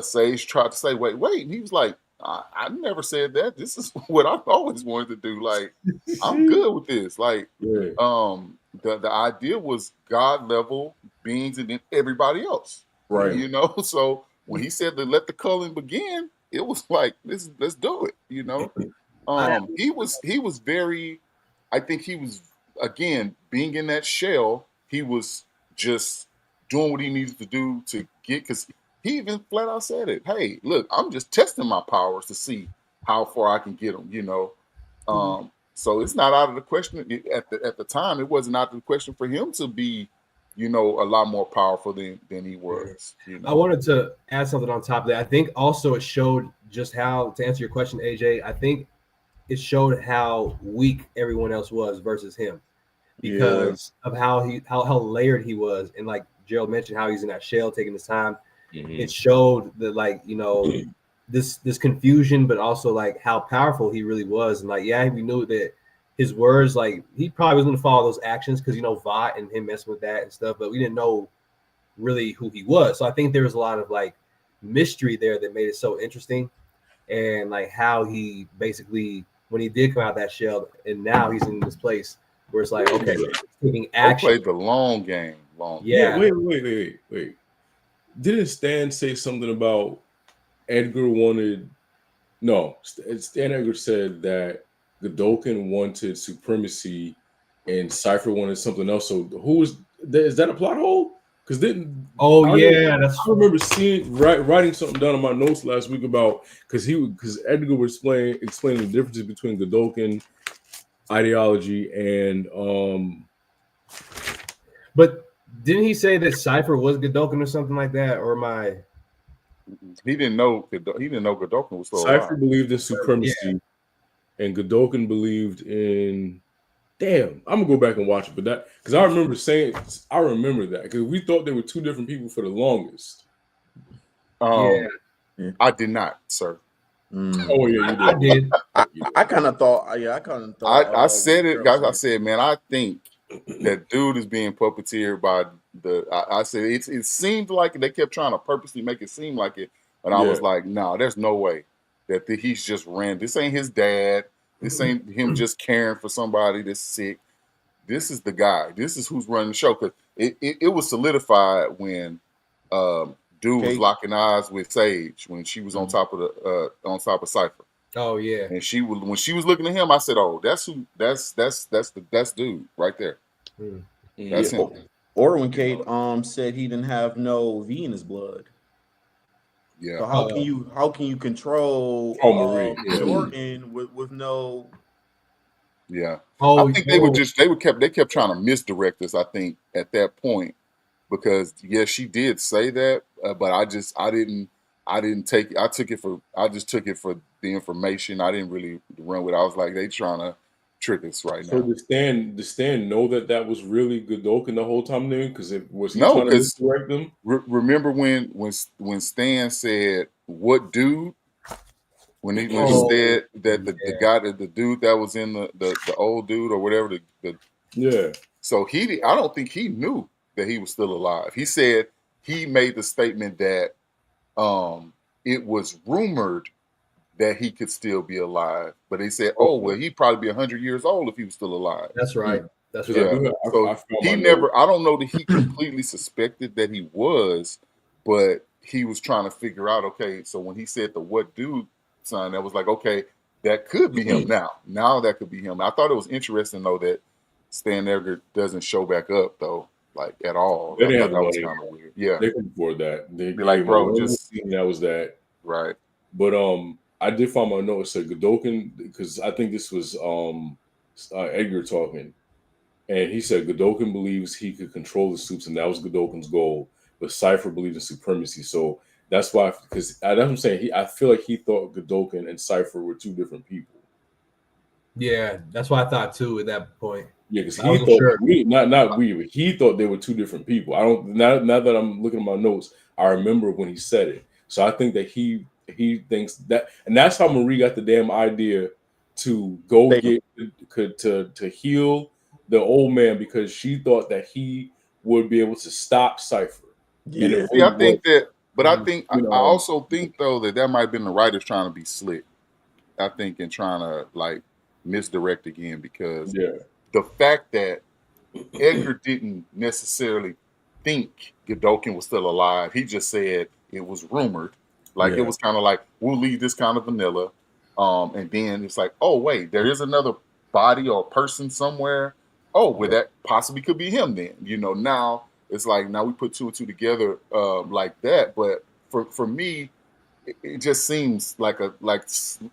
Sage tried to say, wait, and he was like, I never said that. This is what I've always wanted to do. Like, I'm good with this. Like, the idea was God level beings and then everybody else. Right. You know, so when he said to let the culling begin, it was like, let's do it, you know. He was very, I think he was, again, being in that shell, he was just doing what he needed to do to get, because he even flat out said it. Hey, look, I'm just testing my powers to see how far I can get them, you know. So it's not out of the question at the time. It wasn't out of the question for him to be, you know, a lot more powerful than he was. You know? I wanted to add something on top of that. I think also it showed just how, to answer your question, AJ, I think it showed how weak everyone else was versus him because of how layered he was. And like Gerald mentioned, how he's in that shell taking his time. It showed that, like, you know, this confusion, but also like how powerful he really was. And like, we knew that his words, like he probably was going to follow those actions because, you know, Vought and him messing with that and stuff, but we didn't know really who he was. So I think there was a lot of like mystery there that made it so interesting. And like how he basically, when he did come out of that shell, and now he's in this place where it's like, okay, taking action. They played the long game. Wait. Didn't Stan say something about Edgar wanted? No, Stan Edgar said that Godolkin wanted supremacy and Cypher wanted something else. So is that a plot hole? Because I remember writing something down in my notes last week about because Edgar was explaining the differences between Godolkin ideology and But didn't he say that Cypher was Godolkin or something like that? Or am I? He didn't know Godolkin was still Cypher alive. believed in supremacy, and Godolkin believed in. Damn, I'm gonna go back and watch it, but that because I remember that because we thought they were two different people for the longest. I did not, sir. Oh yeah, you did. I did. I kind of thought. I said it, guys. I said, man, I think that dude is being puppeteered by I said it seemed like they kept trying to purposely make it seem like it, but I was like, no, there's no way that he's just ran. This ain't his dad. This ain't him just caring for somebody that's sick. This is the guy. This is who's running the show. Because it was solidified when dude was locking eyes with Sage when she was on top of Cypher. Oh yeah. And when she was looking at him, I said, "Oh, that's dude right there. That's him." Or when Kate said he didn't have no V in his blood. Yeah. So how can you control Jordan with no? Yeah. I think they kept trying to misdirect us. I think at that point because she did say that, but I just took it for the information. I didn't really run with it. I was like, they trying to trick us right now. So did Stan know that was really Godolkin the whole time then? Because was he trying to misdirect them? Remember when Stan said, "What dude?" When he said that the dude that was in the old dude or whatever So I don't think he knew that he was still alive. He said he made the statement that it was rumored that he could still be alive, but they said, "Oh, well, he'd probably be 100 years old if he was still alive." That's right. That's right. Yeah. So he never. I don't know that he completely suspected that he was, but he was trying to figure out. Okay, so when he said the "what dude" sign, that was like, okay, that could be him now. Now that could be him. I thought it was interesting though that Stan Edgar doesn't show back up though, like at all. They didn't have that was kind of weird. Yeah, they couldn't afford that. They be like, bro, just that was that. Right. But I did find my note. It said Godolkin because I think this was Edgar talking, and he said Godolkin believes he could control the suits, and that was Godolkin's goal. but Cypher believed in supremacy. So that's why, because that's what I'm saying. I feel like he thought Godolkin and Cypher were two different people. Yeah, that's what I thought too at that point. Yeah, because he thought not we, but he thought they were two different people. I don't now that I'm looking at my notes, I remember when he said it. So I think that he thinks that, and that's how Marie got the damn idea to go to heal the old man, because she thought that he would be able to stop Cypher. Yeah, I think that, but I think I also think though that might have been the writers trying to be slick. I think, and trying to like misdirect again, because the fact that Edgar didn't necessarily think Godolkin was still alive, he just said it was rumored. Like it was kind of like, we'll leave this kind of vanilla, and then it's like, oh wait, there is another body or person somewhere. Oh, well, that possibly could be him then. Now it's like, now we put two and two together like that. But for me, it just seems like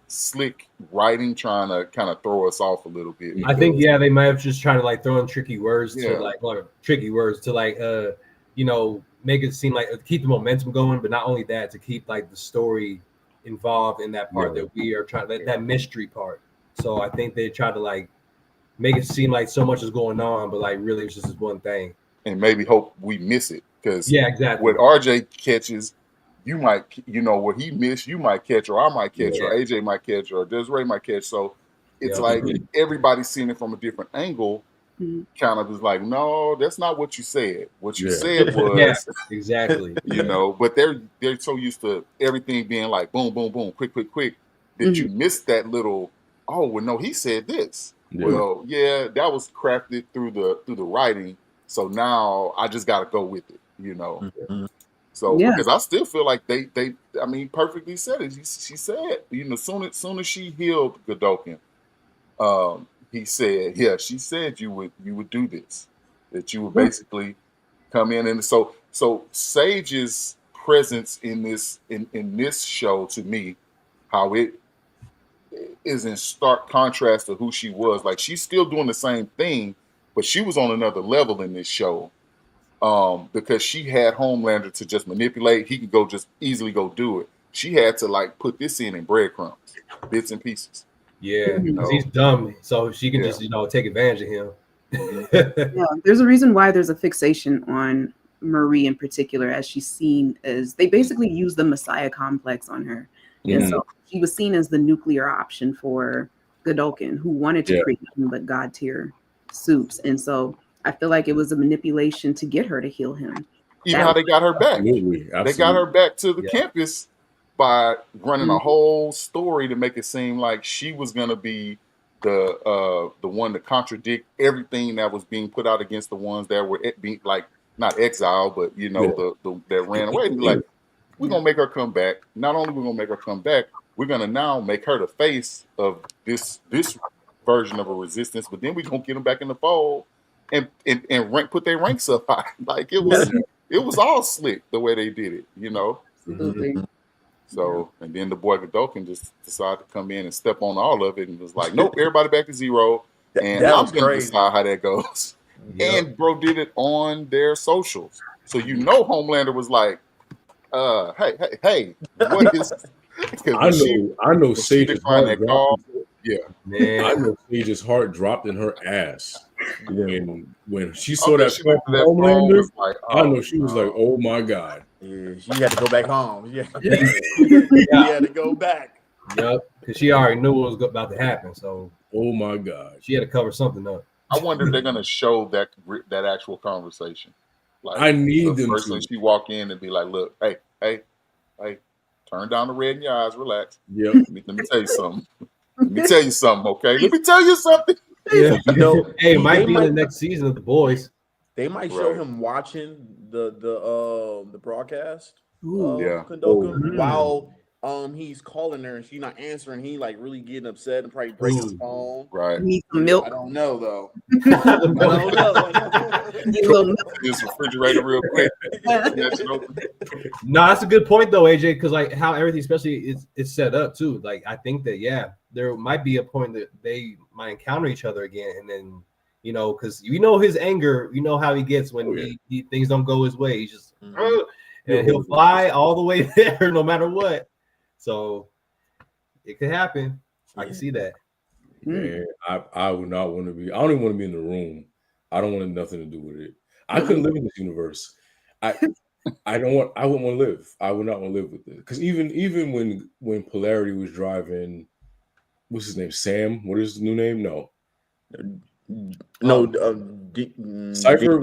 slick writing, trying to kind of throw us off a little bit. I think they might have just tried to like throw in tricky words to make it seem like keep the momentum going, but not only that, to keep like the story involved in that part that we are trying, that mystery part. So I think they tried to like make it seem like so much is going on, but like really it's just this one thing. And maybe hope we miss it, because exactly what RJ catches, you might, what he missed, you might catch, or I might catch, or AJ might catch, or Desiree might catch. So it's like everybody's seeing it from a different angle. Kind of is like, no, that's not what you said. What you said was exactly. But they're so used to everything being like boom, boom, boom, quick, that you missed that little. Oh well, no, he said this. Well, that was crafted through the writing. So now I just got to go with it. So because I still feel like they I mean, perfectly said it. She said, soon as she healed Godolkin, he said, she said you would do this, that you would basically come in. And so Sage's presence in this show, to me, how it is in stark contrast to who she was. Like, she's still doing the same thing, but she was on another level in this show, because she had Homelander to just manipulate. He could just easily go do it. She had to like put this in breadcrumbs, bits and pieces. Yeah, because he's dumb, so she can just take advantage of him. There's a reason why there's a fixation on Marie in particular, as she's seen as they basically use the Messiah complex on her. And so she was seen as the nuclear option for Godolkin, who wanted to create nothing but God tier soups. And so I feel like it was a manipulation to get her to heal him. Even how they got her back. Absolutely. They got her back to the campus by running a whole story to make it seem like she was going to be the one to contradict everything that was being put out against the ones that were being, like, not exiled, but the that ran away. Like, we're gonna make her come back. Not only we're gonna make her come back, we're gonna now make her the face of this version of a resistance. But then we're gonna get them back in the fold and put their ranks up high. Like, it was all slick the way they did it. Absolutely. So, and then the boy Godolkin just decided to come in and step on all of it and was like, nope, everybody back to zero. And I'm going to decide how that goes. And bro did it on their socials. So, Homelander was like, hey, what is... I know Sage's heart dropped. I know Sage's heart dropped in her ass. When she saw that Homelander, I know she was like, oh my God. Yeah, she had to go back home. She had to go back. Yep, because she already knew what was about to happen. So, oh my God, she had to cover something up. I wonder if they're gonna show that actual conversation. Like, I need them first to. When she walk in and be like, "Look, hey, turn down the red in your eyes, relax. Yep. Let me tell you something. Okay? Let me tell you something." Yeah, hey, it might be in the next season of The Boys. They might show him watching the broadcast. Godolkin, while he's calling her and she's not answering. He like really getting upset and probably breaking his phone. Right. Need some milk. I don't know though. This refrigerator real quick. No, that's a good point though, AJ, because like how everything, especially is set up too. Like, I think that there might be a point that they might encounter each other again, and then you know, because you know his anger, you know how he gets when he things don't go his way. He's just and he'll fly all the way there no matter what. So it could happen. I can see that. Man, I would not want to be. I don't even want to be in the room. I don't want nothing to do with it. I couldn't live in this universe. I wouldn't want to live. I would not want to live with it. Because even when Polarity was driving, what's his name? Sam? What is his new name? Cypher.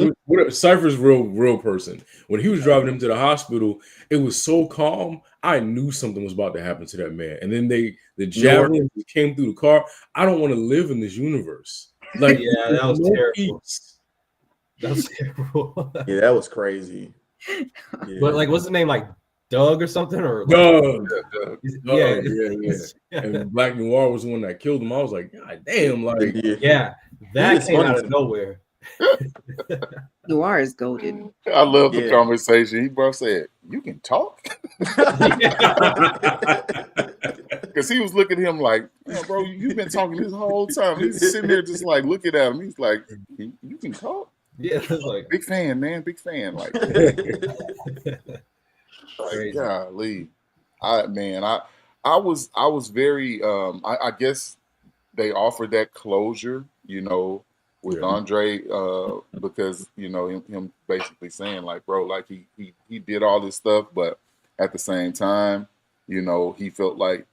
Cypher's real person. When he was driving him to the hospital, it was so calm. I knew something was about to happen to that man. And then the javelin came through the car. I don't want to live in this universe. Like, yeah, that was terrible. That was terrible. Yeah, that was crazy. Yeah. But like, what's his name? Like Doug or something? Or Doug. Yeah. And Black Noir was the one that killed him. I was like, God damn, like that came out of nowhere. Noir is goated. I love the conversation. He bro said, "You can talk," because he was looking at him like, "Bro, you've been talking this whole time." He's sitting there just like looking at him. He's like, "You can talk." Yeah, like big fan, man, big fan. Like, golly, I was very. I guess they offered that closure, you know, with Andre, because you know him basically saying like, bro, like he did all this stuff, but at the same time, you know, he felt like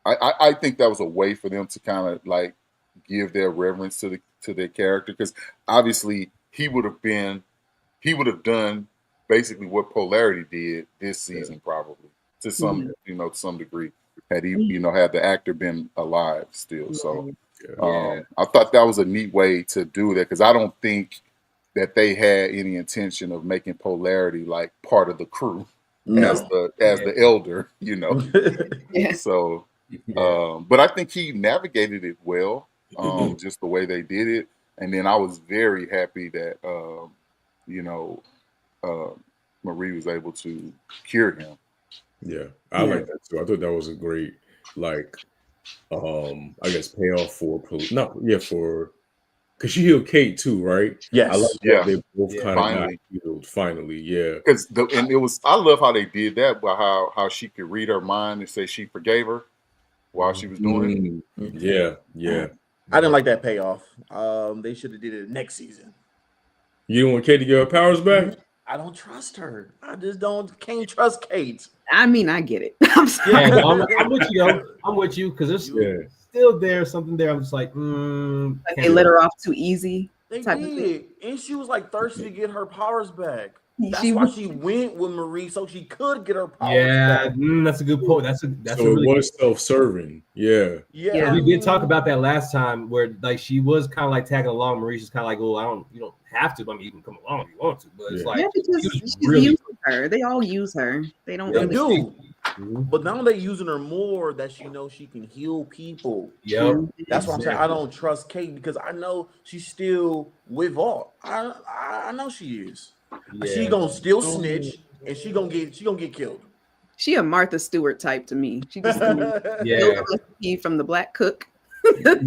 I think that was a way for them to kind of like give their reverence to their character, because obviously he would have done basically what Polarity did this season, probably to some to some degree, had he had the actor been alive still. So I thought that was a neat way to do that, because I don't think that they had any intention of making Polarity like part of the crew as the elder, you know. So but I think he navigated it well, just the way they did it. And then I was very happy that Marie was able to cure him. Yeah, I like that too. I thought that was a great, like, I guess payoff for because she healed Kate too, right? Yes, I like that they both kind of got healed finally. Yeah, because I love how they did that, by how she could read her mind and say she forgave her while she was doing it. Yeah. I didn't like that payoff. They should have did it next season. You don't want Kate to get her powers back? I don't trust her. I just can't trust Kate. I mean, I get it. I'm sorry. Yeah, I'm with you. I'm with you, because there's still something there. I'm just like, like they let her off too easy. They did, and she was like thirsty to get her powers back. That's why she went with Marie, so she could get her powers back. That's a good point. That's so it was self-serving. Yeah. We did talk about that last time, where like she was kind of like tagging along. Marie's just kind of like, "Oh, you don't have to. I mean, you can come along if you want to." But it's like because she's using her. They all use her. They don't. They do. But now they're using her more, that she knows she can heal people. That's what I'm saying. I don't trust Kate, because I know she's still with Vaught. I know she is. She gonna still snitch, and she gonna get killed. She a Martha Stewart type to me. She just recipe from the Black Cook. Like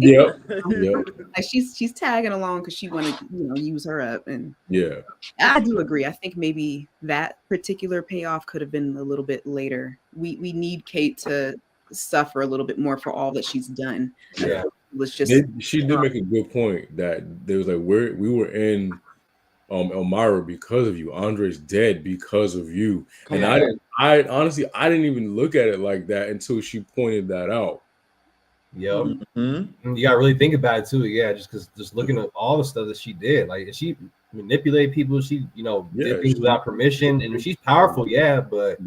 she's tagging along because she want to use her up. And I do agree. I think maybe that particular payoff could have been a little bit later. We need Kate to suffer a little bit more for all that she's done. It was just she did make a good point that there was like we were in Elmira because of you. Andre's dead because of you. And I honestly didn't even look at it like that until she pointed that out. You gotta really think about it too. Just looking at all the stuff that she did, like she manipulated people, she did things without permission, and she's powerful, but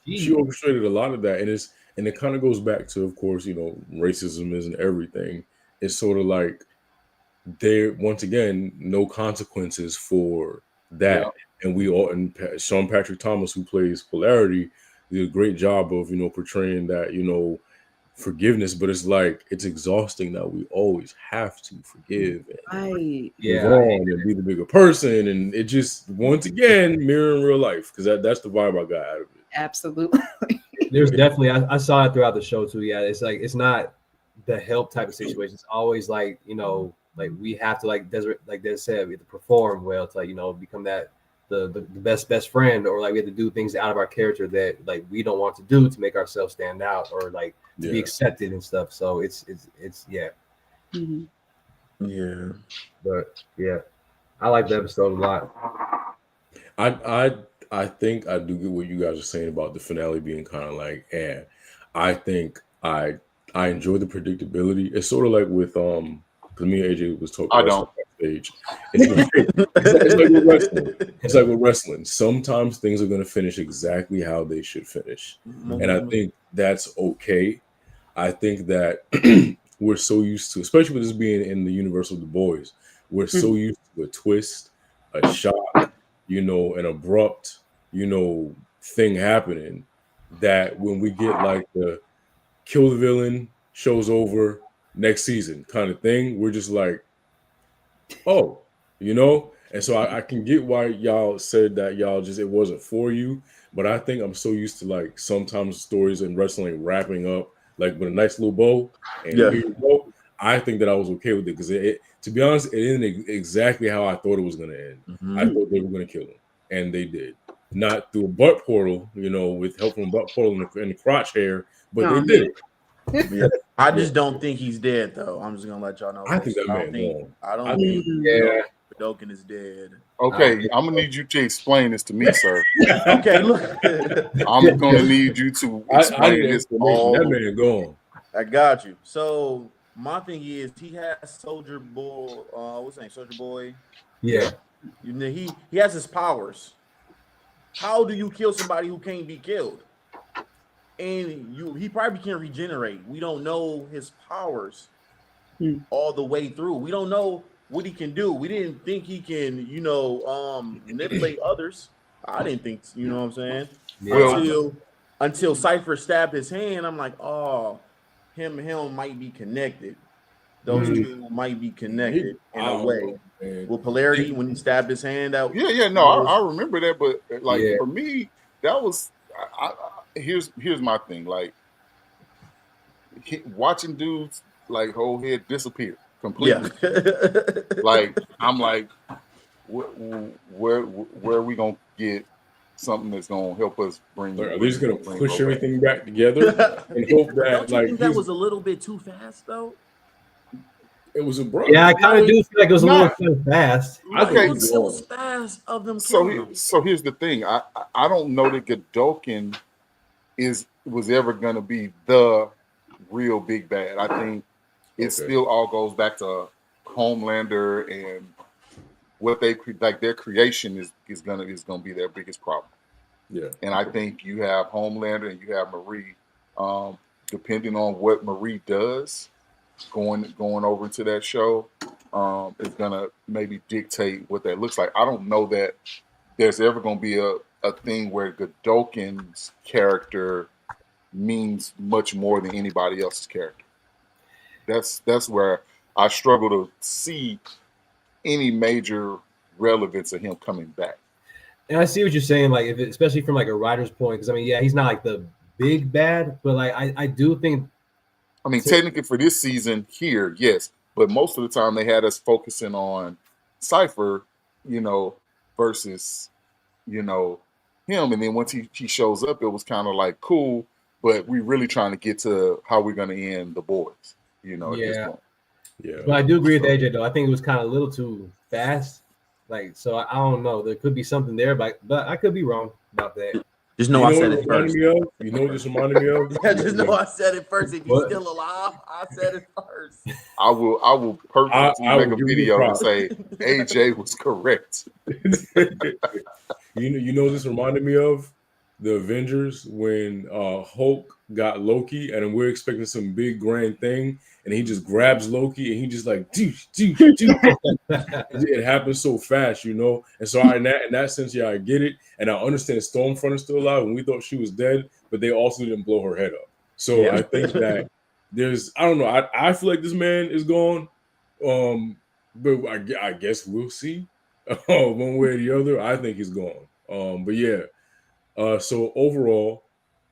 she orchestrated a lot of that. And it kind of goes back to, of course, racism isn't everything. It's sort of like there, once again, no consequences for that. And Sean Patrick Thomas, who plays Polarity, did a great job of portraying that forgiveness, but it's like it's exhausting that we always have to forgive and move on and be the bigger person, and it just once again mirroring real life, because that's the vibe I got out of it. Absolutely. There's definitely I saw it throughout the show too. It's like it's not the help type of situation. It's always like Like we have to, like Desiree said, we have to perform well to, like, you know, become that the best friend, or like we have to do things out of our character that like we don't want to do to make ourselves stand out or like to be accepted and stuff. So it's yeah. Mhm. Yeah. But yeah, I like the episode a lot. I think I do get what you guys are saying about the finale being kind of like, I think I enjoy the predictability. It's sort of like with because me and AJ was talking I wrestling don't. backstage. It's like with wrestling. It's like with wrestling. Sometimes things are going to finish exactly how they should finish, and I think that's okay. I think that we're so used to, especially with this being in the universe of the boys, we're so used to a twist, a shock, you know, an abrupt, you know, thing happening, that when we get like the kill the villain, show's over, next season kind of thing, we're just like, oh, you know. And so I can get why y'all said that y'all just, it wasn't for you, but I think I'm so used to like sometimes stories in wrestling wrapping up like with a nice little bow, and Yeah. here you go. I think that I was okay with it because it, to be honest, it ended exactly how I thought it was going to end. I thought they were going to kill him, and they did. Not through a butt portal, you know, with help from a butt portal and the crotch hair, but they did it. Yeah. I just don't think he's dead, though. I'm just gonna let y'all know. I think that man gone. I don't think Godolkin is dead. Okay, I'm gonna need you to explain this to me, sir. Okay, look. I'm gonna need you to explain this all. That man gone. I got you. So my thing is, he has Soldier Boy. What's his name? Soldier Boy. Yeah. You know, he has his powers. How do you kill somebody who can't be killed? And he probably can regenerate. We don't know his powers all the way through. We don't know what he can do. We didn't think he can, you know, manipulate others. I didn't think, you know what I'm saying? Well, Until Cypher stabbed his hand, I'm like, oh, him might be connected. Those two might be connected in a way. With Polarity, when he stabbed his hand out. Yeah, no, I remember that, but like for me, that was here's my thing. Like watching dudes like whole head disappear completely. Yeah. Like I'm like, where are we gonna get something that's gonna help us bring? Are they just gonna push everything back together and hope that Don't you think that was a little bit too fast though? It was a bro. Yeah, I kind of do feel like it was a little too fast. Okay, it was fast of them. So here's the thing. I don't know that Godolkin was ever gonna be the real big bad. I think it still all goes back to Homelander and what they like. Their creation is gonna be their biggest problem. Yeah, and I think you have Homelander and you have Marie. Depending on what Marie does, going over into that show, is gonna maybe dictate what that looks like. I don't know that there's ever gonna be a thing where Godolkin's character means much more than anybody else's character. That's where I struggle to see any major relevance of him coming back. And I see what you're saying, like especially from like a writer's point, because I mean, yeah, he's not like the big bad, but like I do think. I mean, technically for this season here, yes, but most of the time they had us focusing on Cypher, you know, versus, you know, him. And then once he shows up, it was kind of like cool, but we really trying to get to how we're going to end the boys, you know, at this point. Yeah. But I do agree with AJ though. I think it was kind of a little too fast. Like, so I don't know. There could be something there, but I could be wrong about that. Just know I said it first. You know what this reminded me of? Yeah, just know I said it first. If he's still alive, I said it first. I will purposely make a video and say AJ was correct. You know this reminded me of the Avengers when Hulk got Loki, and we're expecting some big grand thing, and he just grabs Loki and he just like it happens so fast, you know. And so in that sense, yeah, I get it, and I understand Stormfront is still alive, and we thought she was dead, but they also didn't blow her head up. So I think that I don't know. I feel like this man is gone, but I guess we'll see one way or the other. I think he's gone. But yeah. So overall,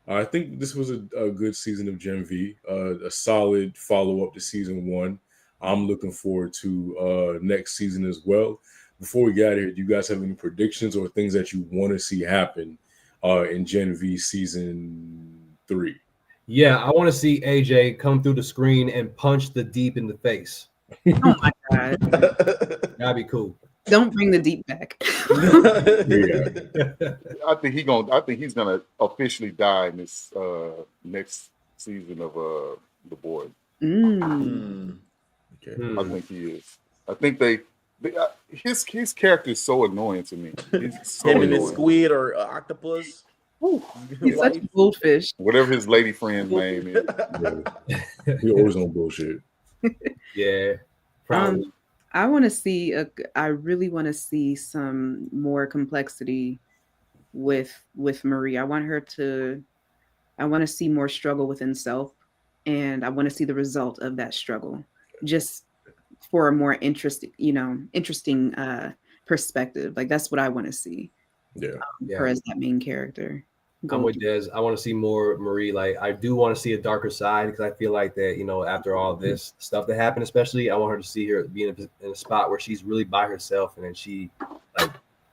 I think this was a good season of Gen V, a solid follow-up to season 1. I'm looking forward to next season as well. Before we get out of here, do you guys have any predictions or things that you want to see happen in Gen V season 3? Yeah, I want to see AJ come through the screen and punch the Deep in the face. Oh my God. That'd be cool. Don't bring the Deep back. Yeah. I think he's gonna officially die in this next season of The Boys. Okay. I think he is. I think his character is so annoying to me. He's so Him and annoying. his squid or octopus. He's such a goldfish. Whatever his lady friend's name is. Yeah. He always on bullshit. Yeah, probably. I want to see I really want to see some more complexity with Marie. I want to see more struggle within self, and I want to see the result of that struggle, just for a more interesting perspective. Like that's what I want to see. Yeah. Her as that main character. I'm with Des. I want to see more Marie. Like I do want to see a darker side because I feel like that, after all this stuff that happened, especially, I want her to see her be in a spot where she's really by herself, and then she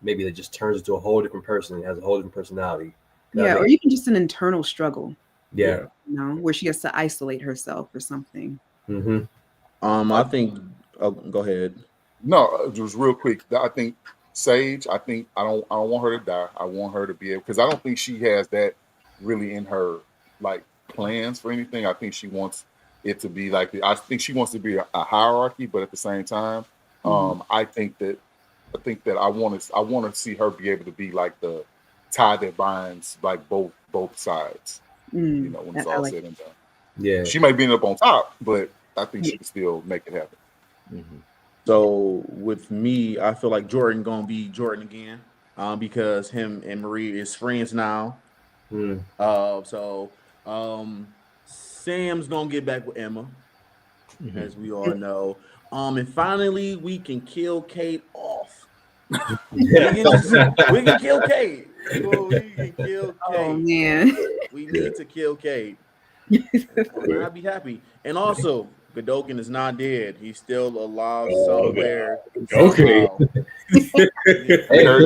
maybe it just turns into a whole different person and has a whole different personality. Yeah, or even just an internal struggle. Yeah. Where she has to isolate herself or something. Mm-hmm. I think. Oh, go ahead. No, just real quick. I think Sage. I don't want her to die. I want her to be able, because I don't think she has that really in her plans for anything. I think she wants it to be I think she wants to be a hierarchy, but at the same time, I think that I want to see her be able to be like the tie that binds both sides. When it's all said and done. Yeah, she might be up on top, but I think she can still make it happen. Mm-hmm. So with me, I feel like Jordan gonna be Jordan again, because him and Marie is friends now. Sam's gonna get back with Emma, as we all know. And finally, we can kill Kate off. We can kill Kate. We can kill Kate. Oh man, we need to kill Kate. I'd be happy. And also, Godolkin is not dead. He's still alive somewhere. Okay. He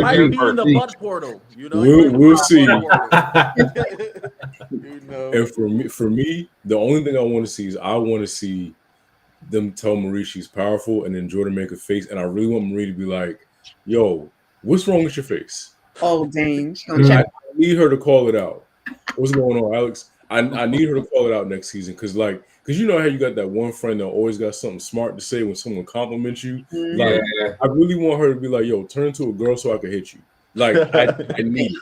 might be in the butt portal. We'll see. And for me, the only thing I want to see is I want to see them tell Marie she's powerful, and then Jordan make a face. And I really want Marie to be like, "Yo, what's wrong with your face?" Oh dang! I need her to call it out. What's going on, Alex? I need her to call it out next season, because you know how you got that one friend that always got something smart to say when someone compliments you. I really want her to be like, "Yo, turn into a girl so I can hit you." I need it.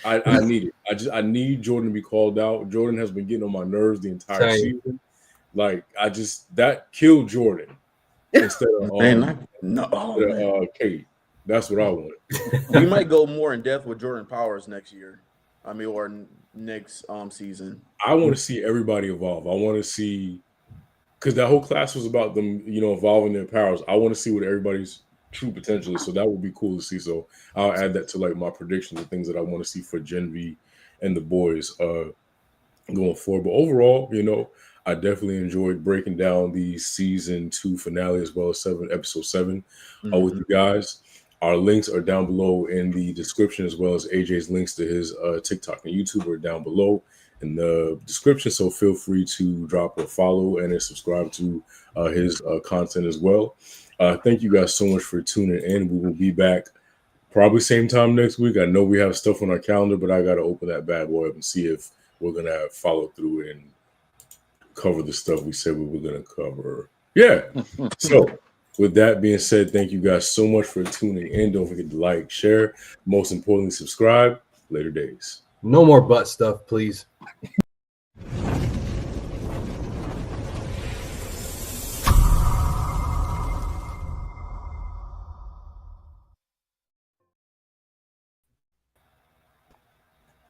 I need it. I need Jordan to be called out. Jordan has been getting on my nerves the entire season. That killed Jordan instead of Kate. That's what I wanted. We might go more in depth with Jordan Powers next year. Or next season. I want to see everybody evolve. I want to see, because that whole class was about them, evolving their powers. I want to see what everybody's true potential is. So that would be cool to see. So I'll add that to my predictions of things that I want to see for Gen V and the boys going forward. But overall, I definitely enjoyed breaking down the season 2 finale as well as episode 7 with you guys. Our links are down below in the description, as well as AJ's links to his TikTok and YouTube are down below in the description. So feel free to drop a follow and subscribe to his content as well. Thank you guys so much for tuning in. We will be back probably same time next week. I know we have stuff on our calendar, but I got to open that bad boy up and see if we're going to follow through and cover the stuff we said we were going to cover. Yeah. So with that being said, thank you guys so much for tuning in. Don't forget to like, share, most importantly, subscribe. Later days. No more butt stuff, please.